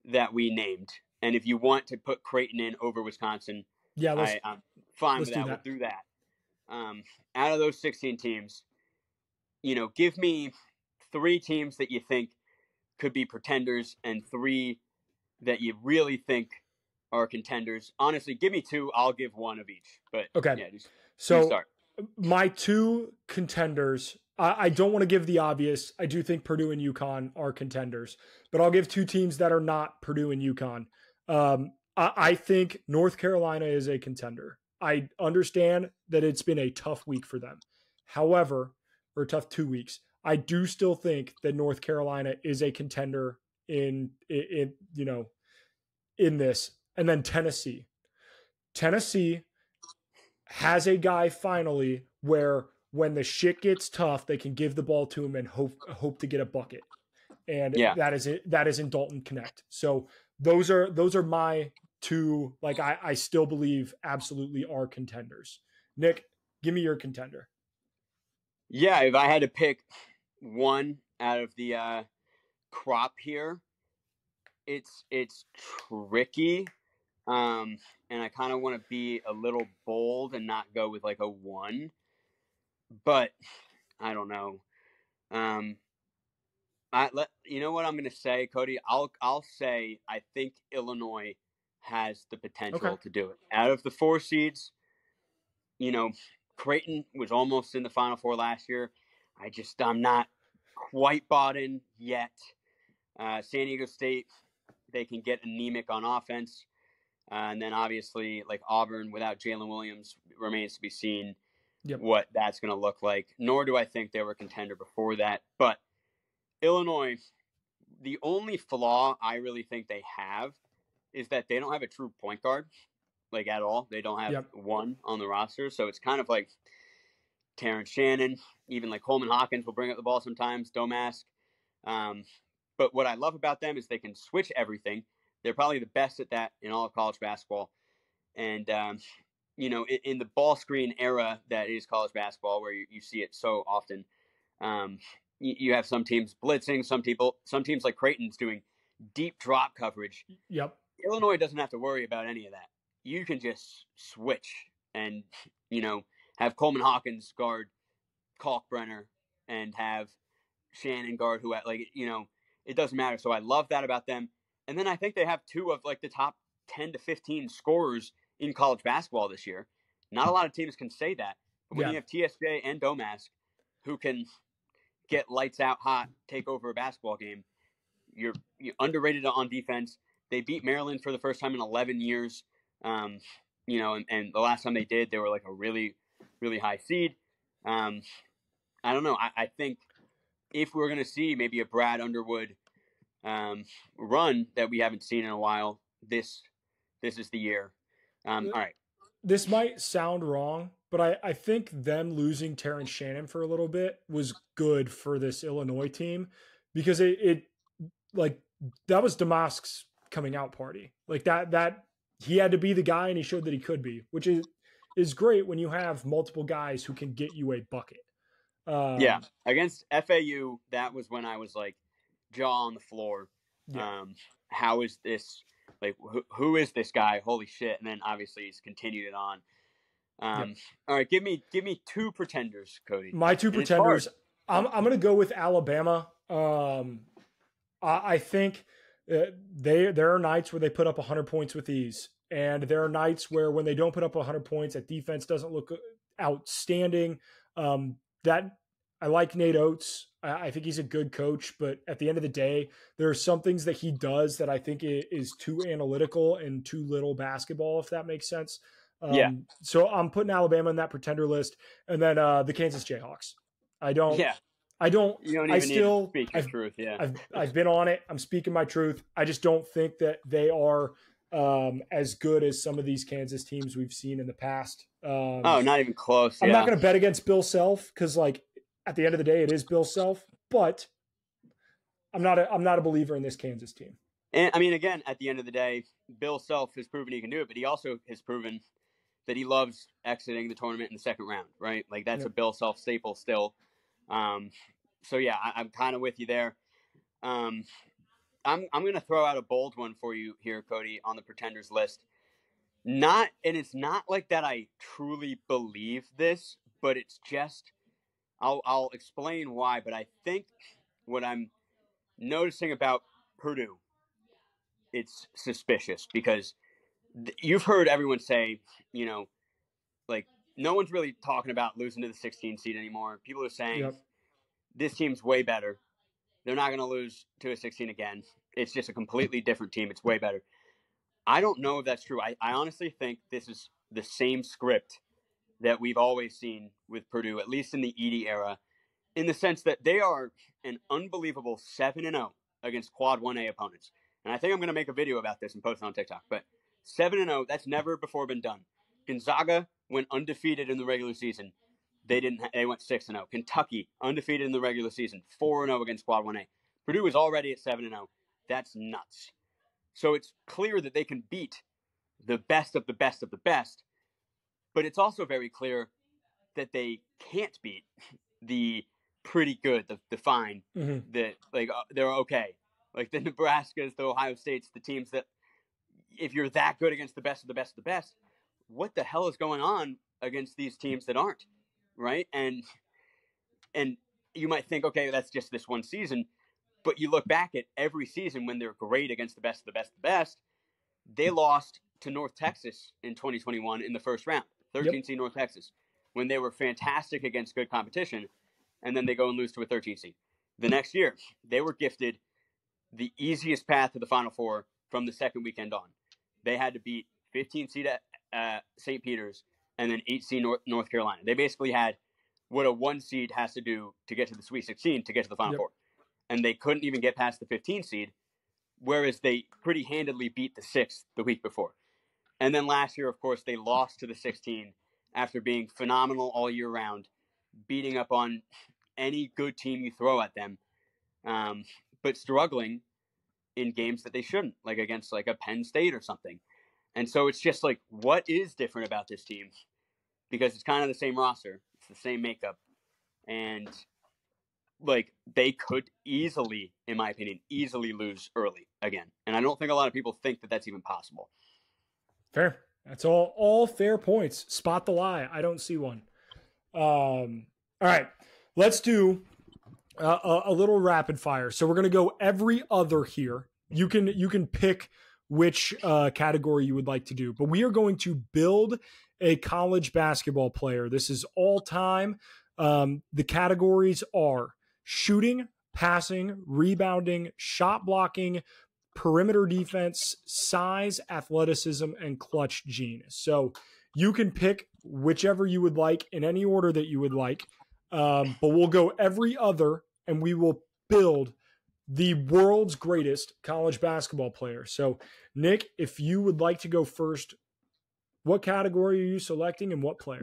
that we named, and if you want to put Creighton in over Wisconsin, yeah, I'm fine with that. We'll do that. Out of those 16 teams, give me 3 teams that you think could be pretenders and 3 that you really think are contenders. Honestly, give me 2. I'll give 1 of each. But okay, yeah, so start. My 2 contenders. I don't want to give the obvious. I do think Purdue and UConn are contenders, but I'll give 2 teams that are not Purdue and UConn. I think North Carolina is a contender. I understand that it's been a tough week for them. However, or tough 2 weeks. I do still think that North Carolina is a contender in this. And then Tennessee. Tennessee has a guy finally where when the shit gets tough, they can give the ball to him and hope to get a bucket. And that is it. That is in Dalton Connect. So those are my 2, like I still believe absolutely are contenders. Nick, give me your contender. Yeah, if I had to pick one out of the crop here, it's tricky. And I kind of want to be a little bold and not go with like a 1, but I don't know. You know what I'm going to say, Cody? I'll say I think Illinois has the potential to do it. Out of the 4 seeds, Creighton was almost in the Final Four last year. I'm not quite bought in yet. San Diego State, they can get anemic on offense. And then obviously, like Auburn without Jalen Williams, remains to be seen what that's going to look like. Nor do I think they were a contender before that. But Illinois, the only flaw I really think they have is that they don't have a true point guard, like at all. They don't have one on the roster. So it's kind of like Terrence Shannon, even like Coleman Hawkins will bring up the ball sometimes, Domask. But what I love about them is they can switch everything. They're probably the best at that in all of college basketball. And, in the ball screen era that is college basketball, where you see it so often, you have some teams blitzing, some teams like Creighton's doing deep drop coverage. Yep. Illinois doesn't have to worry about any of that. You can just switch and, have Coleman Hawkins guard Kalkbrenner and have Shannon guard who, it doesn't matter. So I love that about them. And then I think they have 2 of like the top 10 to 15 scorers in college basketball this year. Not a lot of teams can say that. But when you have TSJ and Domask who can get lights out hot, take over a basketball game, you're underrated on defense. They beat Maryland for the first time in 11 years. And the last time they did, they were like a really, really high seed. I don't know. I think if we're going to see maybe a Brad Underwood run that we haven't seen in a while, this is the year. All right. This might sound wrong, but I think them losing Terrence Shannon for a little bit was good for this Illinois team because it like that was Damask's coming out party. Like that he had to be the guy and he showed that he could be, which is great when you have multiple guys who can get you a bucket. Against FAU, that was when I was like jaw on the floor. How is this? Like, who is this guy? Holy shit! And then obviously he's continued it on. All right, give me 2 pretenders, Cody. My 2 pretenders. I'm going to go with Alabama. I think there are nights where they put up 100 points with ease, and there are nights where when they don't put up 100 points, that defense doesn't look outstanding. That I like Nate Oates. I think he's a good coach, but at the end of the day, there are some things that he does that I think is too analytical and too little basketball, if that makes sense. Yeah. So I'm putting Alabama in that pretender list, and then the Kansas Jayhawks. I don't. You don't even need to speak your truth. Yeah. I've been on it. I'm speaking my truth. I just don't think that they are as good as some of these Kansas teams we've seen in the past. Not even close. I'm not going to bet against Bill Self because, like, at the end of the day, it is Bill Self. But I'm not a believer in this Kansas team. And I mean, again, at the end of the day, Bill Self has proven he can do it, but he also has proven that he loves exiting the tournament in the second round, right? Like that's a Bill Self staple still. So yeah, I'm kind of with you there. I'm going to throw out a bold one for you here, Cody, on the pretenders list. It's not like that I truly believe this, but it's just, I'll explain why. But I think what I'm noticing about Purdue, it's suspicious because you've heard everyone say, like no one's really talking about losing to the 16 seed anymore. People are saying this team's way better. They're not going to lose to a 16 again. It's just a completely different team. It's way better. I don't know if that's true. I honestly think this is the same script that we've always seen with Purdue, at least in the Edey era, in the sense that they are an unbelievable 7-0 against Quad 1A opponents. And I think I'm going to make a video about this and post it on TikTok. But 7-0, that's never before been done. Gonzaga went undefeated in the regular season. They went 6-0. Kentucky, undefeated in the regular season, 4-0 against Quad 1A. Purdue is already at 7-0. That's nuts. So it's clear that they can beat the best of the best of the best, but it's also very clear that they can't beat the pretty good, the fine, that like they're okay. Like the Nebraskas, the Ohio States, the teams that if you're that good against the best of the best of the best, what the hell is going on against these teams that aren't, right? And you might think, okay, that's just this one season. But you look back at every season when they're great against the best of the best of the best, they lost to North Texas in 2021 in the first round, 13 seed North Texas, when they were fantastic against good competition, and then they go and lose to a 13 seed. The next year, they were gifted the easiest path to the Final Four from the second weekend on. They had to beat 15 seed at St. Peter's and then 8 seed North Carolina. They basically had what a 1 seed has to do to get to the Sweet 16 to get to the Final Four. And they couldn't even get past the 15 seed, whereas they pretty handedly beat the 6th the week before. And then last year, of course, they lost to the 16 after being phenomenal all year round, beating up on any good team you throw at them, but struggling in games that they shouldn't, like against like a Penn State or something. And so it's just like, what is different about this team? Because it's kind of the same roster. It's the same makeup. And like they could easily, in my opinion, lose early again. And I don't think a lot of people think that that's even possible. Fair. That's all fair points. Spot the lie. I don't see one. All right. Let's do a little rapid fire. So we're going to go every other here. You can pick which category you would like to do, but we are going to build a college basketball player. This is all time. The categories are shooting, passing, rebounding, shot blocking, perimeter defense, size, athleticism, and clutch gene. So you can pick whichever you would like in any order that you would like. But we'll go every other, and we will build the world's greatest college basketball player. So, Nick, if you would like to go first, what category are you selecting and what player?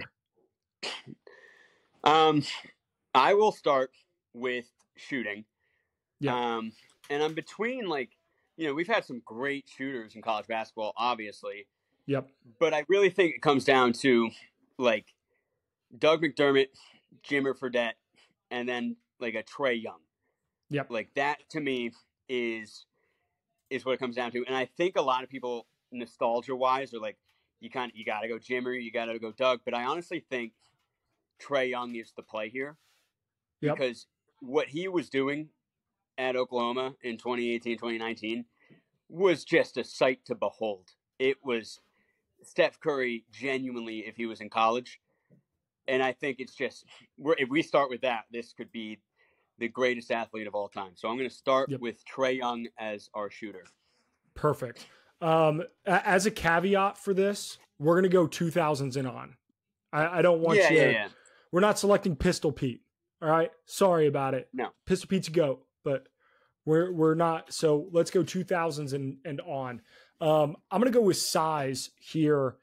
I will start with shooting. Yeah. And I'm between we've had some great shooters in college basketball, obviously. Yep. But I really think it comes down to like Doug McDermott, Jimmer Fredette, and then like a Trae Young. Yep. Like that to me is what it comes down to. And I think a lot of people nostalgia wise are like, you gotta go Jimmer, you gotta go Doug. But I honestly think Trae Young is the play here. Yep. Because what he was doing at Oklahoma in 2018, 2019 was just a sight to behold. It was Steph Curry genuinely, if he was in college. And I think it's just, if we start with that, this could be the greatest athlete of all time. So I'm going to start with Trae Young as our shooter. Perfect. As a caveat for this, we're going to go 2000s and on. I don't want you. Yeah. We're not selecting Pistol Pete. All right. Sorry about it. No. Pistol Pete's a GOAT, but we're not. So let's go 2000s and on. I'm going to go with size here.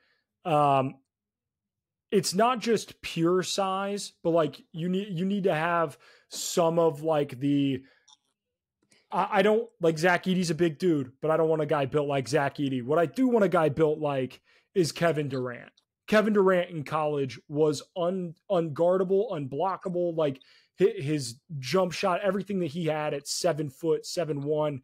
It's not just pure size, but like you need to have some of like the. I don't like Zach Edey's a big dude, but I don't want a guy built like Zach Edey. What I do want a guy built like is Kevin Durant. Kevin Durant in college was unguardable, unblockable. Like his jump shot, everything that he had at 7 foot, 7'1".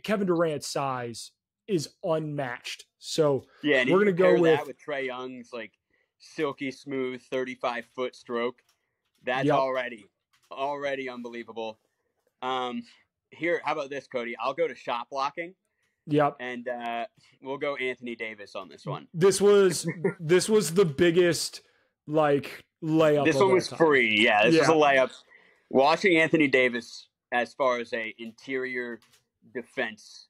Kevin Durant's size is unmatched. So yeah, and we're gonna go with Trae Young's like silky smooth 35-foot stroke. That's already unbelievable. Here, how about this, Cody? I'll go to shot blocking. Yep. And we'll go Anthony Davis on this one. This was the biggest like layup. This one was free. Yeah, this was a layup. Watching Anthony Davis as far as a interior defense,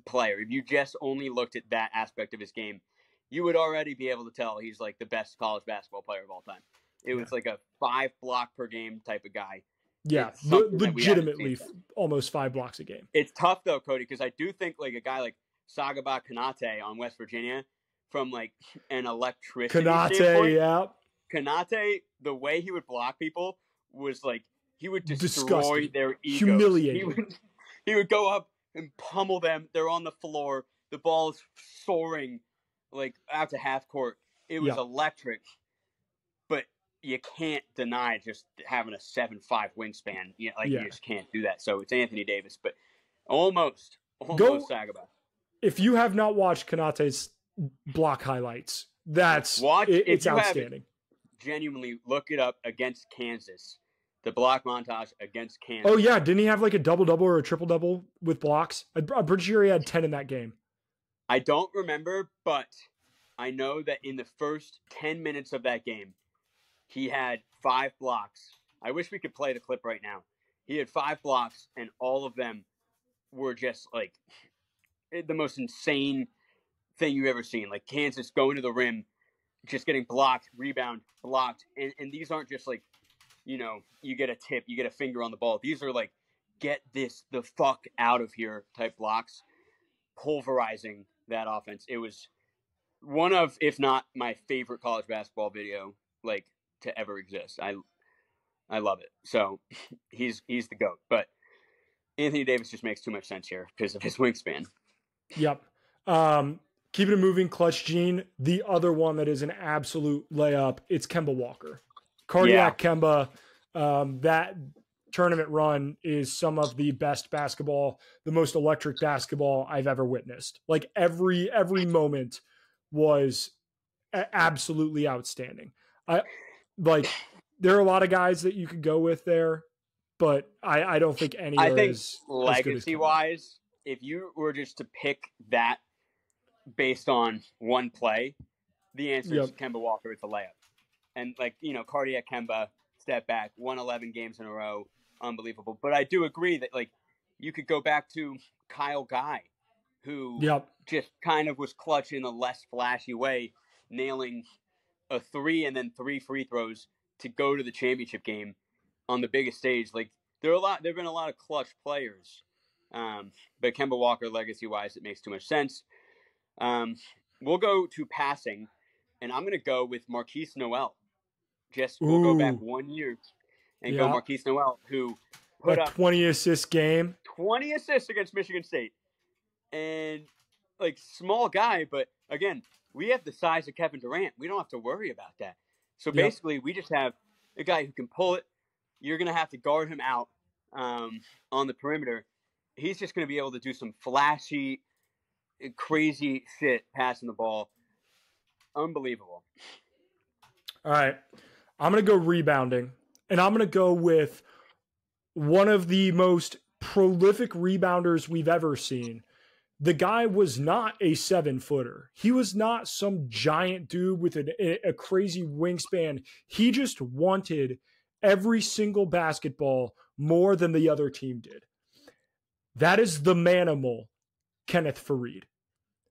player, if you just only looked at that aspect of his game, you would already be able to tell he's like the best college basketball player of all time. It was like a 5 block per game type of guy. Yeah, legitimately almost 5 blocks a game. It's tough though, Cody, because I do think like a guy like Sagaba Konate on West Virginia, from like an electricity standpoint. Konate, the way he would block people was like he would destroy their egos. Humiliating. He would go up and pummel them. They're on the floor. The ball is soaring like out to half court. It was electric. But you can't deny just having a 7'5" wingspan. You just can't do that. So it's Anthony Davis, but almost Sagaba. If you have not watched Konate's block highlights, it's outstanding. Genuinely look it up against Kansas. The block montage against Kansas. Oh yeah, didn't he have like a double-double or a triple-double with blocks? I'm pretty sure he had 10 in that game. I don't remember, but I know that in the first 10 minutes of that game, he had 5 blocks. I wish we could play the clip right now. He had 5 blocks, and all of them were just like the most insane thing you've ever seen. Like Kansas going to the rim, just getting blocked, rebound, blocked. And these aren't just like, you get a tip, you get a finger on the ball. These are like, get this the fuck out of here type blocks, pulverizing that offense. It was one of, if not my favorite college basketball video, like, to ever exist. I love it. So he's the GOAT. But Anthony Davis just makes too much sense here because of his wingspan. Yep. Keeping it moving, Clutch Gene. The other one that is an absolute layup, it's Kemba Walker. Cardiac Kemba. That tournament run is some of the best basketball, the most electric basketball I've ever witnessed. Like every moment was absolutely outstanding. There are a lot of guys that you could go with there, but I don't think any are as legacy-wise, if you were just to pick that based on one play, the answer is Kemba Walker. It's a layup. And cardiac Kemba, step back, 111 games in a row, unbelievable. But I do agree that you could go back to Kyle Guy, who just kind of was clutch in a less flashy way, nailing a 3 and then 3 free throws to go to the championship game on the biggest stage. Like there've been a lot of clutch players. But Kemba Walker, legacy-wise, it makes too much sense. We'll go to passing, and I'm going to go with Marquise Noel. We'll go back 1 year and go Marquise Noel, who put up 20 assist game. 20 assists against Michigan State. And, small guy, but, again, we have the size of Kevin Durant. We don't have to worry about that. So, basically, we just have a guy who can pull it. You're going to have to guard him out on the perimeter. He's just going to be able to do some flashy, crazy shit passing the ball. Unbelievable. All right. I'm going to go rebounding, and I'm going to go with one of the most prolific rebounders we've ever seen. the guy was not a 7-footer. He was not some giant dude with a crazy wingspan. He just wanted every single basketball more than the other team did. That is the manimal, Kenneth Faried.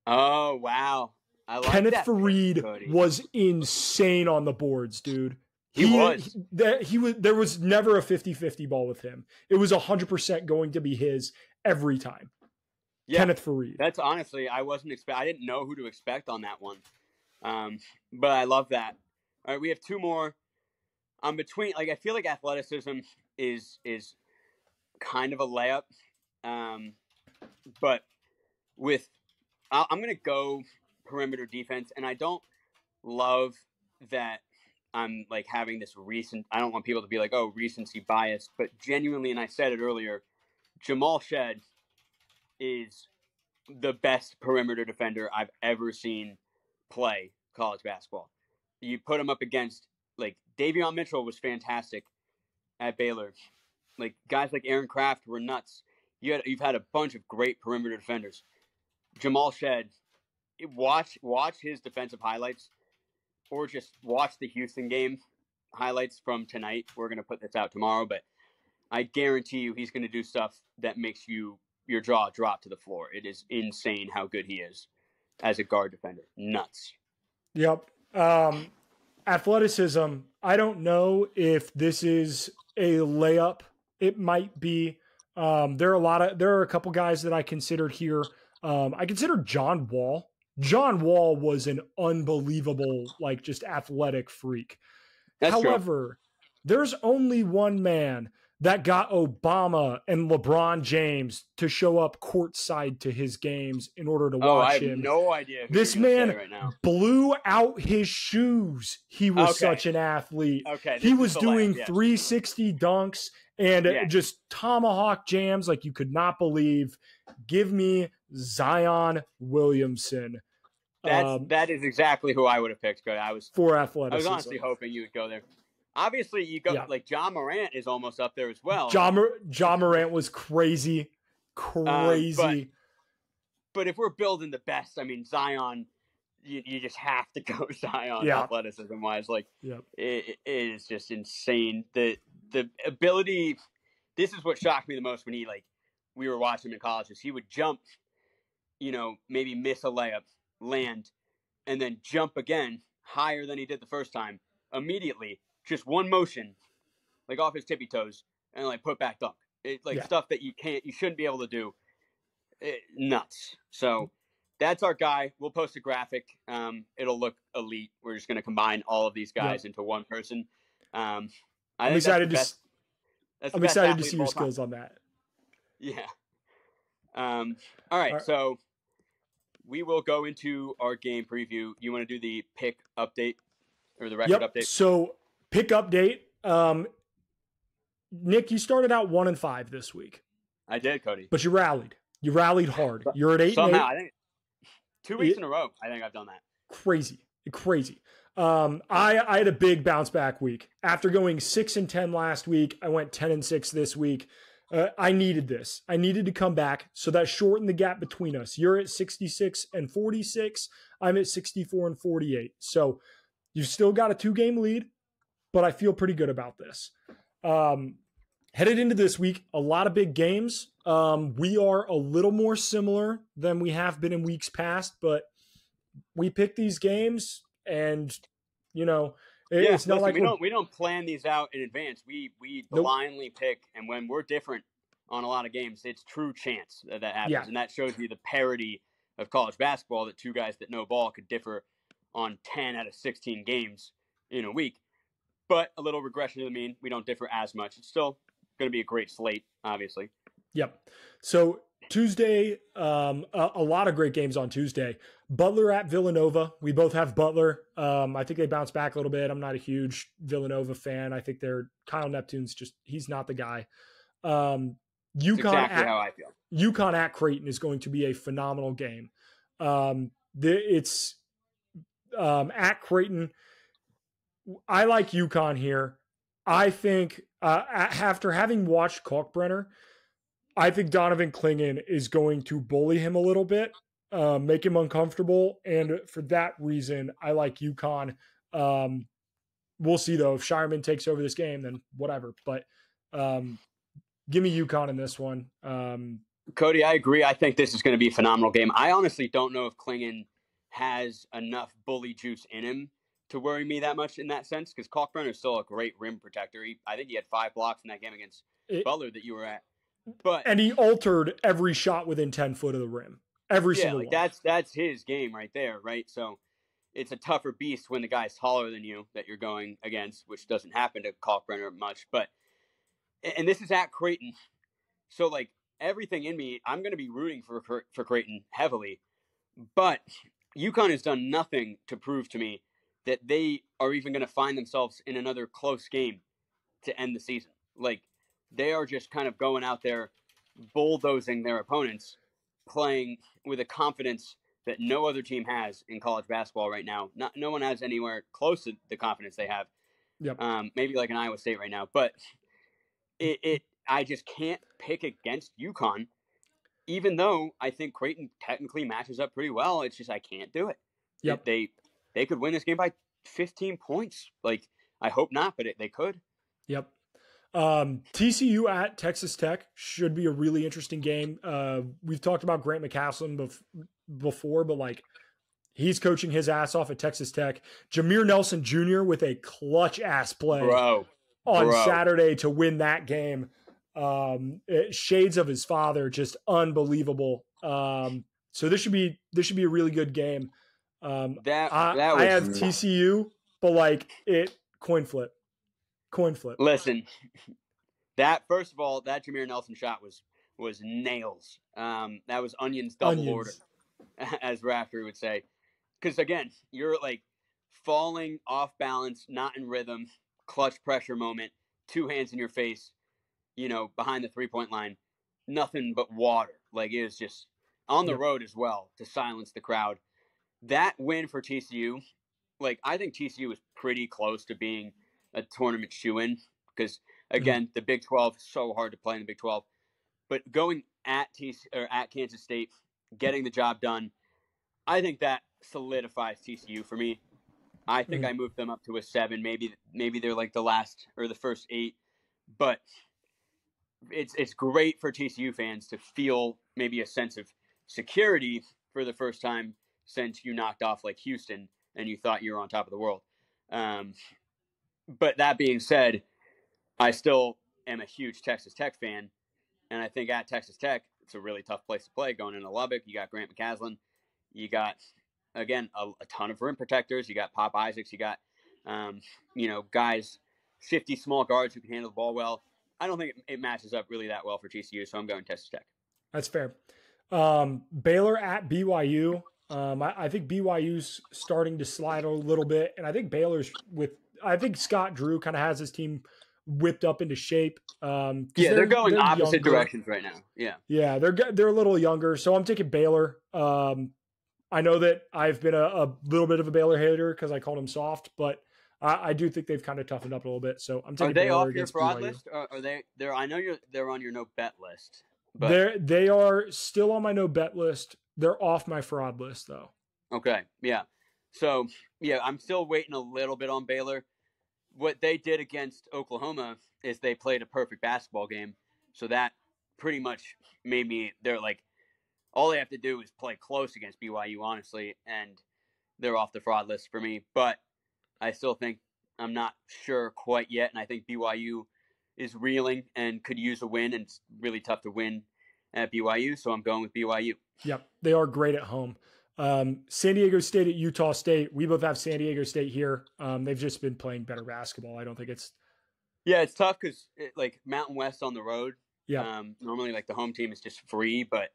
Oh, wow. I like Kenneth that Faried pick, was insane on the boards, dude. He was. There was never a 50-50 ball with him. It was 100% going to be his every time. Yeah, Kenneth Faried. That's honestly, I didn't know who to expect on that one. But I love that. All right, we have two more. I'm between, like, I feel like athleticism is kind of a layup. But I'm going to go perimeter defense, and I don't love that I'm like having this I don't want people to be like, oh, recency bias, but genuinely, and I said it earlier, Jamal Shead is the best perimeter defender I've ever seen play college basketball. You put him up against, like, Davion Mitchell was fantastic at Baylor. Like, guys like Aaron Kraft were nuts. You've had a bunch of great perimeter defenders. Jamal Shead, watch his defensive highlights, or just watch the Houston game highlights from tonight. We're going to put this out tomorrow, but I guarantee you he's going to do stuff that makes your jaw drop to the floor. It is insane how good he is as a guard defender. Nuts. Yep. Athleticism, I don't know if this is a layup. It might be. There are a couple guys that I considered here. I considered John Wall. John Wall was an unbelievable, like, just athletic freak. However, there's only one man that got Obama and LeBron James to show up courtside to his games in order to watch him. I have no idea. This man blew out his shoes. He was such an athlete. Okay, he was doing 360 dunks and just tomahawk jams like you could not believe. Give me Zion Williamson. That is exactly who I would have picked. I was for athleticism. I was honestly hoping you would go there. Obviously, you go like John Morant is almost up there as well. John Morant was crazy. But if we're building the best, I mean, Zion, you just have to go Zion athleticism wise. Like, it is just insane. The ability. This is what shocked me the most when we were watching him in college. Is he would jump, maybe miss a layup, land, and then jump again higher than he did the first time immediately. Just one motion, like off his tippy toes, and like put back dunk. Stuff that you shouldn't be able to do. Nuts. So that's our guy. We'll post a graphic. It'll look elite. We're just going to combine all of these guys into one person. I'm excited to see your skills on that. Yeah. All right. So we will go into our game preview. You want to do the pick update or the record update? So pick update. Nick, you started out 1-5 this week. I did, Cody. But you rallied. You rallied hard. You're at 8-8. Somehow, I think 2 weeks in a row, I think I've done that. Crazy. I had a big bounce back week. After going 6-10 last week, I went 10-6 this week. I needed this. I needed to come back, so that shortened the gap between us. You're at 66-46. I'm at 64-48. So you've still got a 2-game lead, but I feel pretty good about this. Headed into this week, a lot of big games. We are a little more similar than we have been in weeks past, but we pick these games, and it's not like we don't plan these out in advance. We blindly pick, and when we're different on a lot of games, it's true chance that happens, and that shows you the parity of college basketball, that two guys that know ball could differ on 10 out of 16 games in a week. But a little regression to the mean, we don't differ as much. It's still going to be a great slate, obviously. Yep. So Tuesday, a lot of great games on Tuesday. Butler at Villanova. We both have Butler. I think they bounce back a little bit. I'm not a huge Villanova fan. I think Kyle Neptune's he's not the guy. UConn exactly how I feel. UConn at Creighton is going to be a phenomenal game. It's at Creighton. I like UConn here. I think after having watched Kalkbrenner, I think Donovan Clingan is going to bully him a little bit, make him uncomfortable. And for that reason, I like UConn. We'll see, though. If Shireman takes over this game, then whatever. But give me UConn in this one. Cody, I agree. I think this is going to be a phenomenal game. I honestly don't know if Clingan has enough bully juice in him to worry me that much in that sense, because Kalkbrenner is still a great rim protector. I think he had 5 blocks in that game against Butler that you were at. And he altered every shot within 10 foot of the rim. Every single one. That's his game right there, right? So it's a tougher beast when the guy's taller than you that you're going against, which doesn't happen to Kalkbrenner much. And this is at Creighton. So, like, everything in me, I'm going to be rooting for Creighton heavily. But UConn has done nothing to prove to me that they are even going to find themselves in another close game to end the season. Like, they are just kind of going out there, bulldozing their opponents, playing with a confidence that no other team has in college basketball right now. No one has anywhere close to the confidence they have. Yep. Maybe like an Iowa State right now. But I just can't pick against UConn, even though I think Creighton technically matches up pretty well. It's just I can't do it. Yep. They could win this game by 15 points. Like, I hope not, but they could. Yep. TCU at Texas Tech should be a really interesting game. We've talked about Grant McCaslin before, but like, he's coaching his ass off at Texas Tech. Jameer Nelson Jr. with a clutch ass play on Saturday to win that game. Shades of his father, just unbelievable. So this should be a really good game. I have TCU, but like coin flip. Listen, first of all, that Jameer Nelson shot was nails. That was onions double order, as Raftery would say. Because again, you're like falling off balance, not in rhythm, clutch pressure moment, 2 hands in your face, behind the 3-point line, nothing but water. Like, it was just on the road as well to silence the crowd. That win for TCU, like, I think TCU was pretty close to being a tournament shoe-in because, again, the Big 12 is so hard to play in the Big 12. But going at Kansas State, getting the job done, I think that solidifies TCU for me. I think I moved them up to a 7. Maybe they're like the last or the first 8. But it's great for TCU fans to feel maybe a sense of security for the first time since you knocked off like Houston and you thought you were on top of the world. But that being said, I still am a huge Texas Tech fan, and I think at Texas Tech, it's a really tough place to play going into Lubbock. You got Grant McCaslin. You got, again, a ton of rim protectors. You got Pop Isaacs. You got, guys, 50 small guards who can handle the ball well. I don't think it matches up really that well for TCU, so I'm going Texas Tech. That's fair. Baylor at BYU. I think BYU's starting to slide a little bit, and I think I think Scott Drew kind of has his team whipped up into shape. They're going opposite directions right now. Yeah, they're a little younger, so I'm taking Baylor. I know that I've been a little bit of a Baylor hater because I called them soft, but I do think they've kind of toughened up a little bit. So I'm taking Baylor against BYU. Are they off your fraud list? Or are they? I know they're on your no bet list. But they are still on my no bet list. They're off my fraud list though. Okay, yeah. So I'm still waiting a little bit on Baylor. What they did against Oklahoma is they played a perfect basketball game. So that pretty much made me, they're like, all they have to do is play close against BYU, honestly, and they're off the fraud list for me. But I still think I'm not sure quite yet, and I think BYU is reeling and could use a win, and it's really tough to win at BYU, so I'm going with BYU. Yep, they are great at home. San Diego State at Utah State. We both have San Diego State here. They've just been playing better basketball. I don't think it's... Yeah, it's tough because like Mountain West on the road. Yeah. Normally, like the home team is just free, but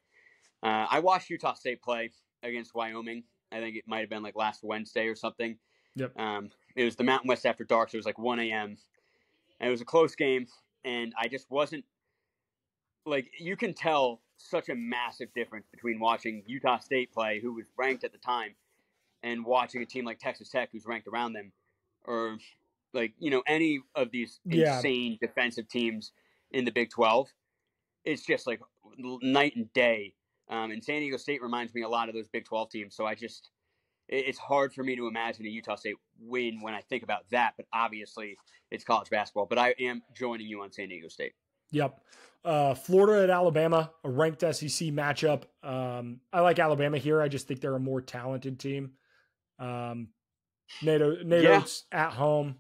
I watched Utah State play against Wyoming. I think it might have been like last Wednesday or something. Yep. It was the Mountain West after dark, so it was like 1 a.m. And it was a close game, and I just wasn't like, you can tell such a massive difference between watching Utah State play, who was ranked at the time, and watching a team like Texas Tech, who's ranked around them, or like, any of these insane defensive teams in the Big 12. It's just like night and day. And San Diego State reminds me a lot of those Big 12 teams. So it's hard for me to imagine a Utah State win when I think about that. But obviously, it's college basketball. But I am joining you on San Diego State. Yep. Florida at Alabama, a ranked SEC matchup. I like Alabama here. I just think they're a more talented team. NATO's at home.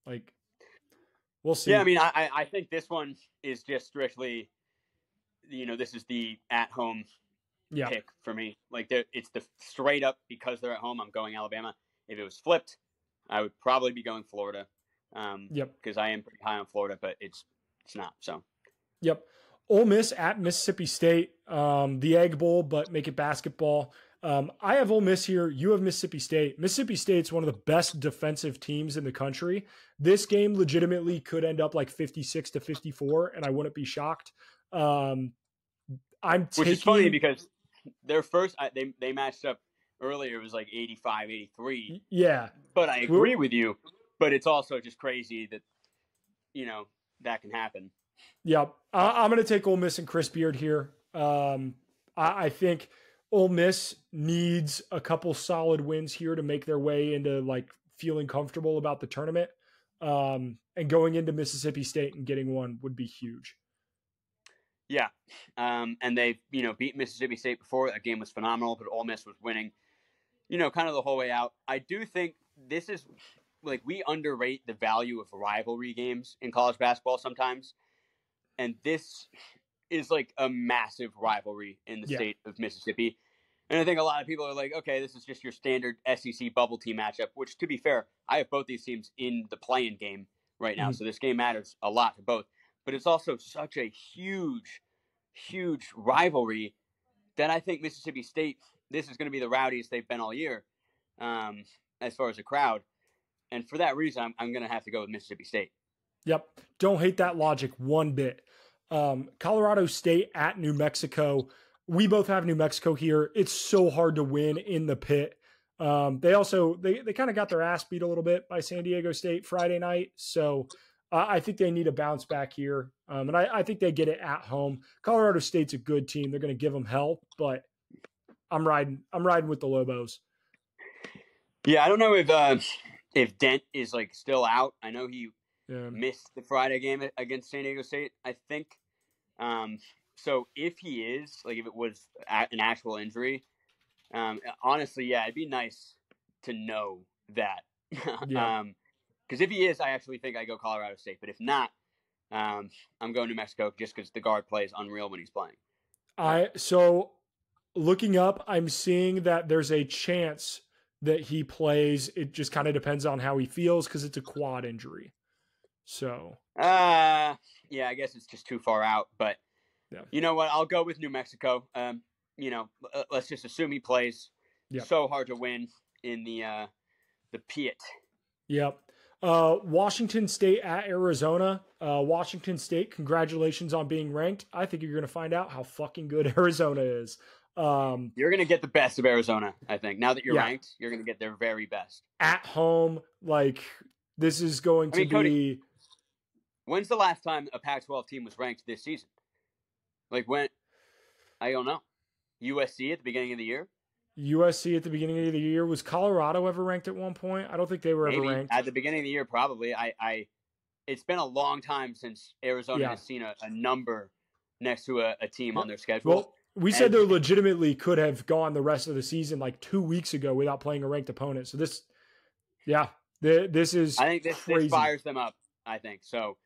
Like, we'll see. Yeah, I mean, I think this one is just strictly, this is the at-home pick for me. Like, it's the straight up, because they're at home, I'm going Alabama. If it was flipped, I would probably be going Florida. Because I am pretty high on Florida, but it's not. So, yep. Ole Miss at Mississippi State, the Egg Bowl, but make it basketball. I have Ole Miss here. You have Mississippi State. Mississippi State's one of the best defensive teams in the country. This game legitimately could end up like 56-54, and I wouldn't be shocked. Which is funny because their first they matched up earlier. It was like 85-83. Yeah, but I agree with you. But it's also just crazy that that can happen. Yep, I'm going to take Ole Miss and Chris Beard here. I think Ole Miss needs a couple solid wins here to make their way into like feeling comfortable about the tournament. And going into Mississippi State and getting one would be huge. Yeah. And they've, beat Mississippi State before. That game was phenomenal, but Ole Miss was winning, kind of the whole way out. I do think this is like, we underrate the value of rivalry games in college basketball sometimes. And this is like a massive rivalry in the state of Mississippi. And I think a lot of people are like, okay, this is just your standard SEC bubble team matchup, which, to be fair, I have both these teams in the play-in game right now. So this game matters a lot to both. But it's also such a huge, huge rivalry that I think Mississippi State, this is going to be the rowdiest they've been all year as far as a crowd. And for that reason, I'm going to have to go with Mississippi State. Yep. Don't hate that logic one bit. Colorado State at New Mexico. We both have New Mexico here. It's so hard to win in the pit. They also, they kind of got their ass beat a little bit by San Diego State Friday night. So I think they need a bounce back here. And I think they get it at home. Colorado State's a good team. They're going to give them hell, but I'm riding with the Lobos. Yeah. I don't know if Dent is like still out. I know he missed the Friday game against San Diego State, I think. So if he is, like if it was an actual injury, honestly, yeah, it'd be nice to know that. Because if he is, I actually think I go Colorado State. But if not, I'm going New Mexico just because the guard plays unreal when he's playing. So looking up, I'm seeing that there's a chance that he plays. It just kind of depends on how he feels because it's a quad injury. So yeah, I guess it's just too far out. But you know what? I'll go with New Mexico. Let's just assume he plays. So hard to win in the pit. Yep. Washington State at Arizona. Washington State, congratulations on being ranked. I think you're going to find out how fucking good Arizona is. You're going to get the best of Arizona, I think. Now that you're ranked, you're going to get their very best. At home, like, this is going to be... Cody, when's the last time a Pac-12 team was ranked this season? Like, when? I don't know. USC at the beginning of the year? USC at the beginning of the year. Was Colorado ever ranked at one point? I don't think they were ever ranked. At the beginning of the year, probably. It's been a long time since Arizona has seen a number next to a team on their schedule. Well, we said they legitimately could have gone the rest of the season like 2 weeks ago without playing a ranked opponent. So this is I think this crazy. fires them up, I think. So,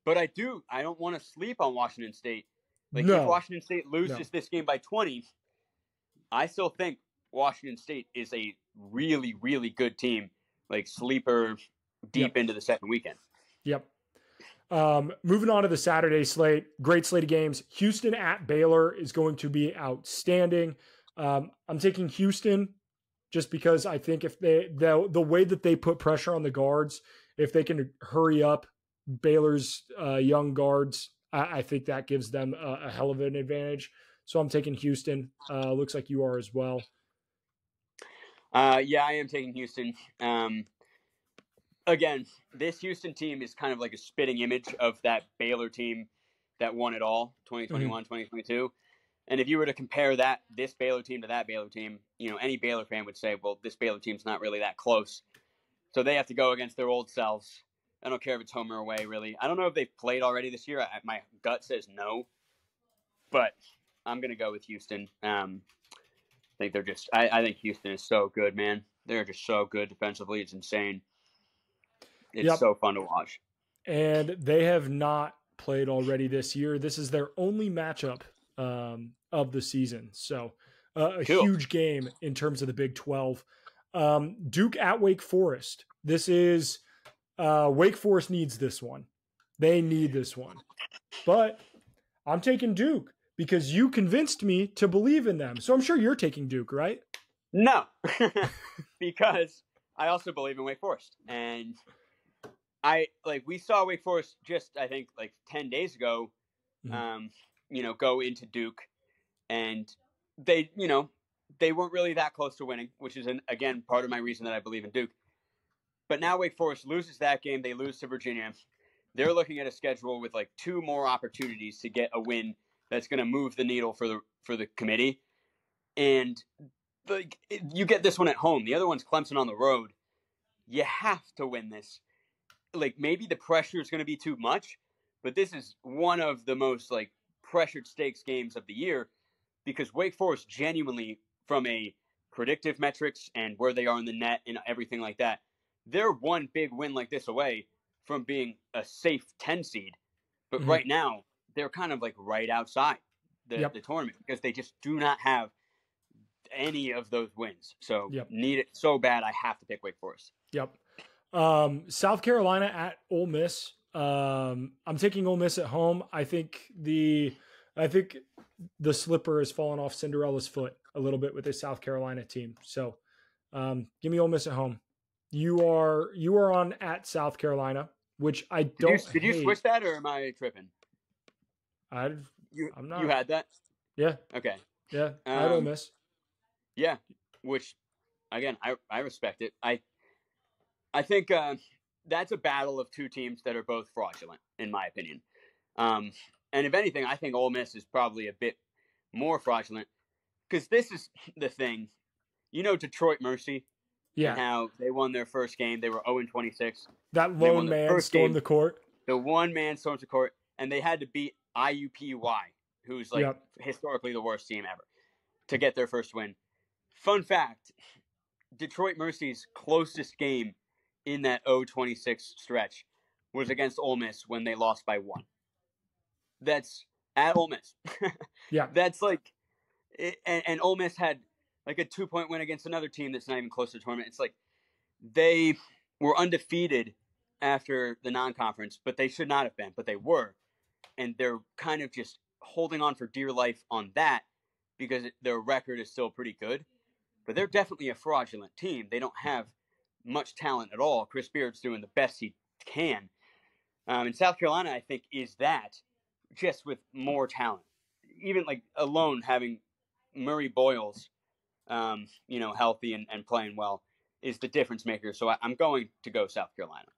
but I don't want to sleep on Washington State. Like, if Washington State loses this game by 20, I still think Washington State is a really, really good team, like sleeper deep into the second weekend. Yep. Moving on to the Saturday slate, great slate of games. Houston at Baylor is going to be outstanding. I'm taking Houston just because I think if the way that they put pressure on the guards, if they can hurry up Baylor's young guards, I think that gives them a hell of an advantage. So I'm taking Houston. Looks like you are as well. Yeah, I am taking Houston. Again, this Houston team is kind of like a spitting image of that Baylor team that won it all, 2021, 2022. And if you were to compare this Baylor team to that Baylor team, any Baylor fan would say, well, this Baylor team's not really that close. So they have to go against their old selves. I don't care if it's home or away, really. I don't know if they've played already this year. My gut says no. But I'm going to go with Houston. I think I think Houston is so good, man. They're just so good defensively. It's insane. It's so fun to watch. And they have not played already this year. This is their only matchup of the season. So a huge game in terms of the Big 12. Duke at Wake Forest. This is Wake Forest needs this one. They need this one. But I'm taking Duke because you convinced me to believe in them. So I'm sure you're taking Duke, right? No, because I also believe in Wake Forest. And we saw Wake Forest just, I think, 10 days ago, go into Duke, and they weren't really that close to winning, which is, again, part of my reason that I believe in Duke. But now Wake Forest loses that game. They lose to Virginia. They're looking at a schedule with 2 more opportunities to get a win that's going to move the needle for the committee. And you get this one at home. The other one's Clemson on the road. You have to win this. Maybe the pressure is going to be too much, but this is one of the most pressured stakes games of the year, because Wake Forest genuinely, from a predictive metrics and where they are in the net and everything like that, they're one big win like this away from being a safe 10 seed. But right now, they're kind of right outside the tournament because they just do not have any of those wins. So need it so bad. I have to pick Wake Forest. South Carolina at Ole Miss. I'm taking Ole Miss at home. I think the slipper has fallen off Cinderella's foot a little bit with this South Carolina team. So give me Ole Miss at home. You are on at South Carolina, which I don't. Did you switch that, or am I tripping? I'm not. You had that? Yeah. Okay. Yeah. I don't miss. Yeah. Which, again, I respect it. I think that's a battle of 2 teams that are both fraudulent, in my opinion. And if anything, I think Ole Miss is probably a bit more fraudulent, because this is the thing. Detroit Mercy. Yeah. And how they won their first game. They were 0-26. That lone man stormed the court. The one man stormed the court, and they had to beat IUPUI, who's historically the worst team ever, to get their first win. Fun fact, Detroit Mercy's closest game in that 0-26 stretch was against Ole Miss when they lost by 1. That's at Ole Miss. That's and Ole Miss had a 2-point win against another team that's not even close to the tournament. It's they were undefeated after the non-conference, but they should not have been, but they were. And they're kind of just holding on for dear life on that because their record is still pretty good. But they're definitely a fraudulent team. They don't have much talent at all. Chris Beard's doing the best he can. And South Carolina, I think, is that, just with more talent. Even alone having Murray Boyles, healthy and playing well is the difference maker. So I'm going to go South Carolina.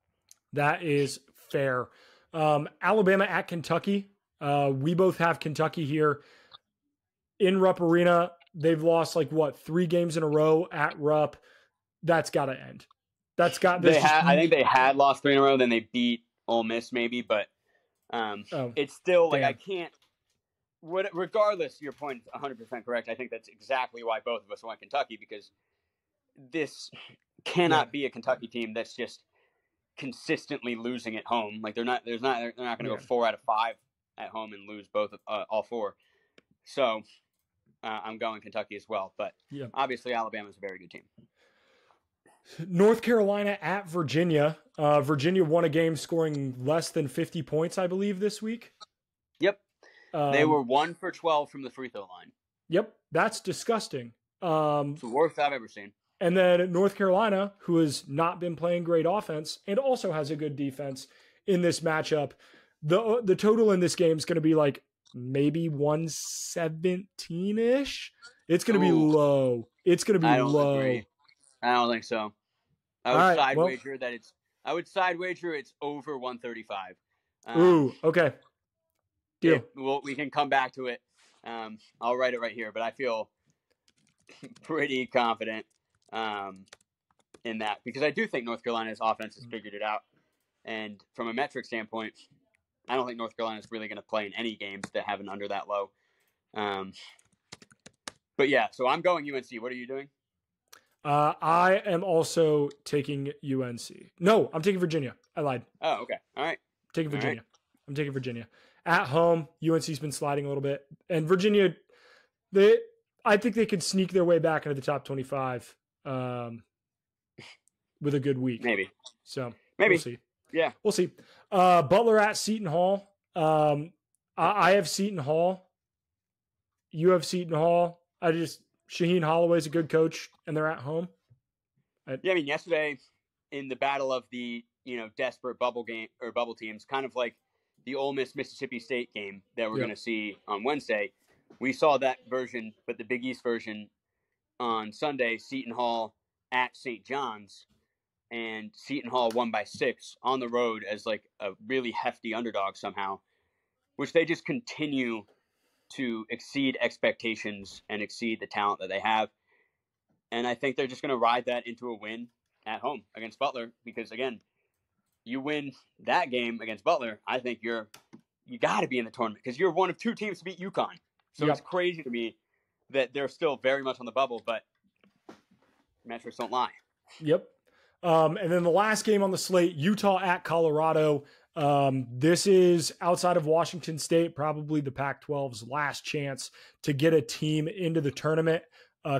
That is fair. Alabama at Kentucky. We both have Kentucky here. In Rupp Arena, they've lost 3 games in a row at Rupp. That's got to end. I think they had lost 3 in a row, then they beat Ole Miss maybe, but it's still I can't. Regardless, your point is 100% correct. I think that's exactly why both of us want Kentucky, because this cannot be a Kentucky team that's just consistently losing at home. They're not going to go 4 out of 5 at home and lose all 4. So I'm going Kentucky as well, but obviously Alabama is a very good team. North Carolina at Virginia. Virginia won a game scoring less than 50 points, I believe, this week. Yep. They were 1 for 12 from the free throw line. Yep. That's disgusting. It's the worst I've ever seen. And then North Carolina, who has not been playing great offense and also has a good defense in this matchup. The total in this game is going to be maybe 117-ish. It's going to be low. It's going to be low. Agree. I don't think so. I would side wager it's over 135. Ooh, okay. Deal. We can come back to it. I'll write it right here, but I feel pretty confident in that because I do think North Carolina's offense has figured it out. And from a metric standpoint, I don't think North Carolina is really going to play in any games that have an under that low. But yeah, so I'm going UNC. What are you doing? I am also taking UNC. No, I'm taking Virginia. I lied. Oh, okay. All right. Taking Virginia. I'm taking Virginia. At home, UNC's been sliding a little bit. And Virginia, I think they could sneak their way back into the top 25 with a good week. Maybe. So maybe. We'll see. Yeah. We'll see. Butler at Seton Hall. I have Seton Hall. You have Seton Hall. Shaheen Holloway's a good coach, and they're at home. Yeah, I mean, yesterday in the battle of the desperate bubble teams, kind of like the Ole Miss Mississippi State game that we're going to see on Wednesday, we saw that version, but the Big East version on Sunday, Seton Hall at St. John's, and Seton Hall won by 6 on the road as like a really hefty underdog somehow, which they just continue to exceed expectations and exceed the talent that they have. And I think they're just going to ride that into a win at home against Butler because, again, you win that game against Butler, I think you got to be in the tournament because you're one of 2 teams to beat UConn. So It's crazy to me that they're still very much on the bubble, but metrics don't lie. Yep. And then the last game on the slate, Utah at Colorado. This is outside of Washington State, probably the Pac-12's last chance to get a team into the tournament.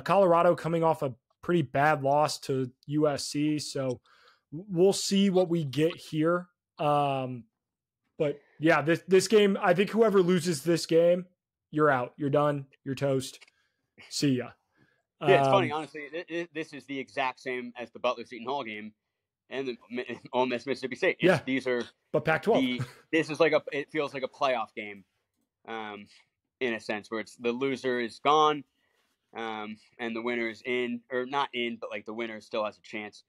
Colorado coming off a pretty bad loss to USC, so we'll see what we get here. But yeah, this game, I think whoever loses this game, you're out. You're done. You're toast. See ya. Yeah, it's funny, honestly. This is the exact same as the Butler-Seton Hall game and the Ole Miss Mississippi State. These are but Pac-12. This is it feels like a playoff game, in a sense, where it's the loser is gone, and the winner is in, or not in, but like the winner still has a chance.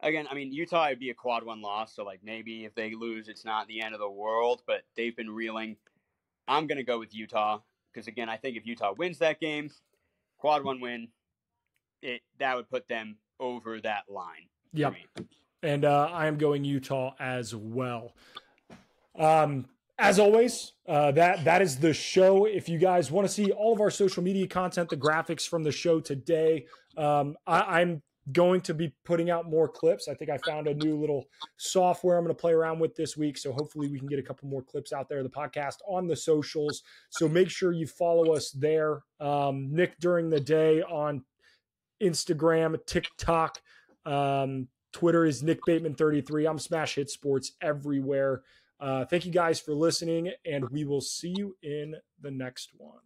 Again, I mean, Utah would be a quad 1 loss, so like maybe if they lose, it's not the end of the world, but they've been reeling. I'm going to go with Utah because, again, I think if Utah wins that game, quad 1 win, that would put them over that line. Yeah. And I am going Utah as well. As always, that is the show. If you guys want to see all of our social media content, the graphics from the show today, I'm going to be putting out more clips. I think I found a new little software I'm going to play around with this week. So hopefully we can get a couple more clips out there of the podcast on the socials. So make sure you follow us there. Nick During the Day on Instagram, TikTok, Twitter is Nick Bateman 33. I'm Smash Hit Sports everywhere. Thank you guys for listening, and we will see you in the next one.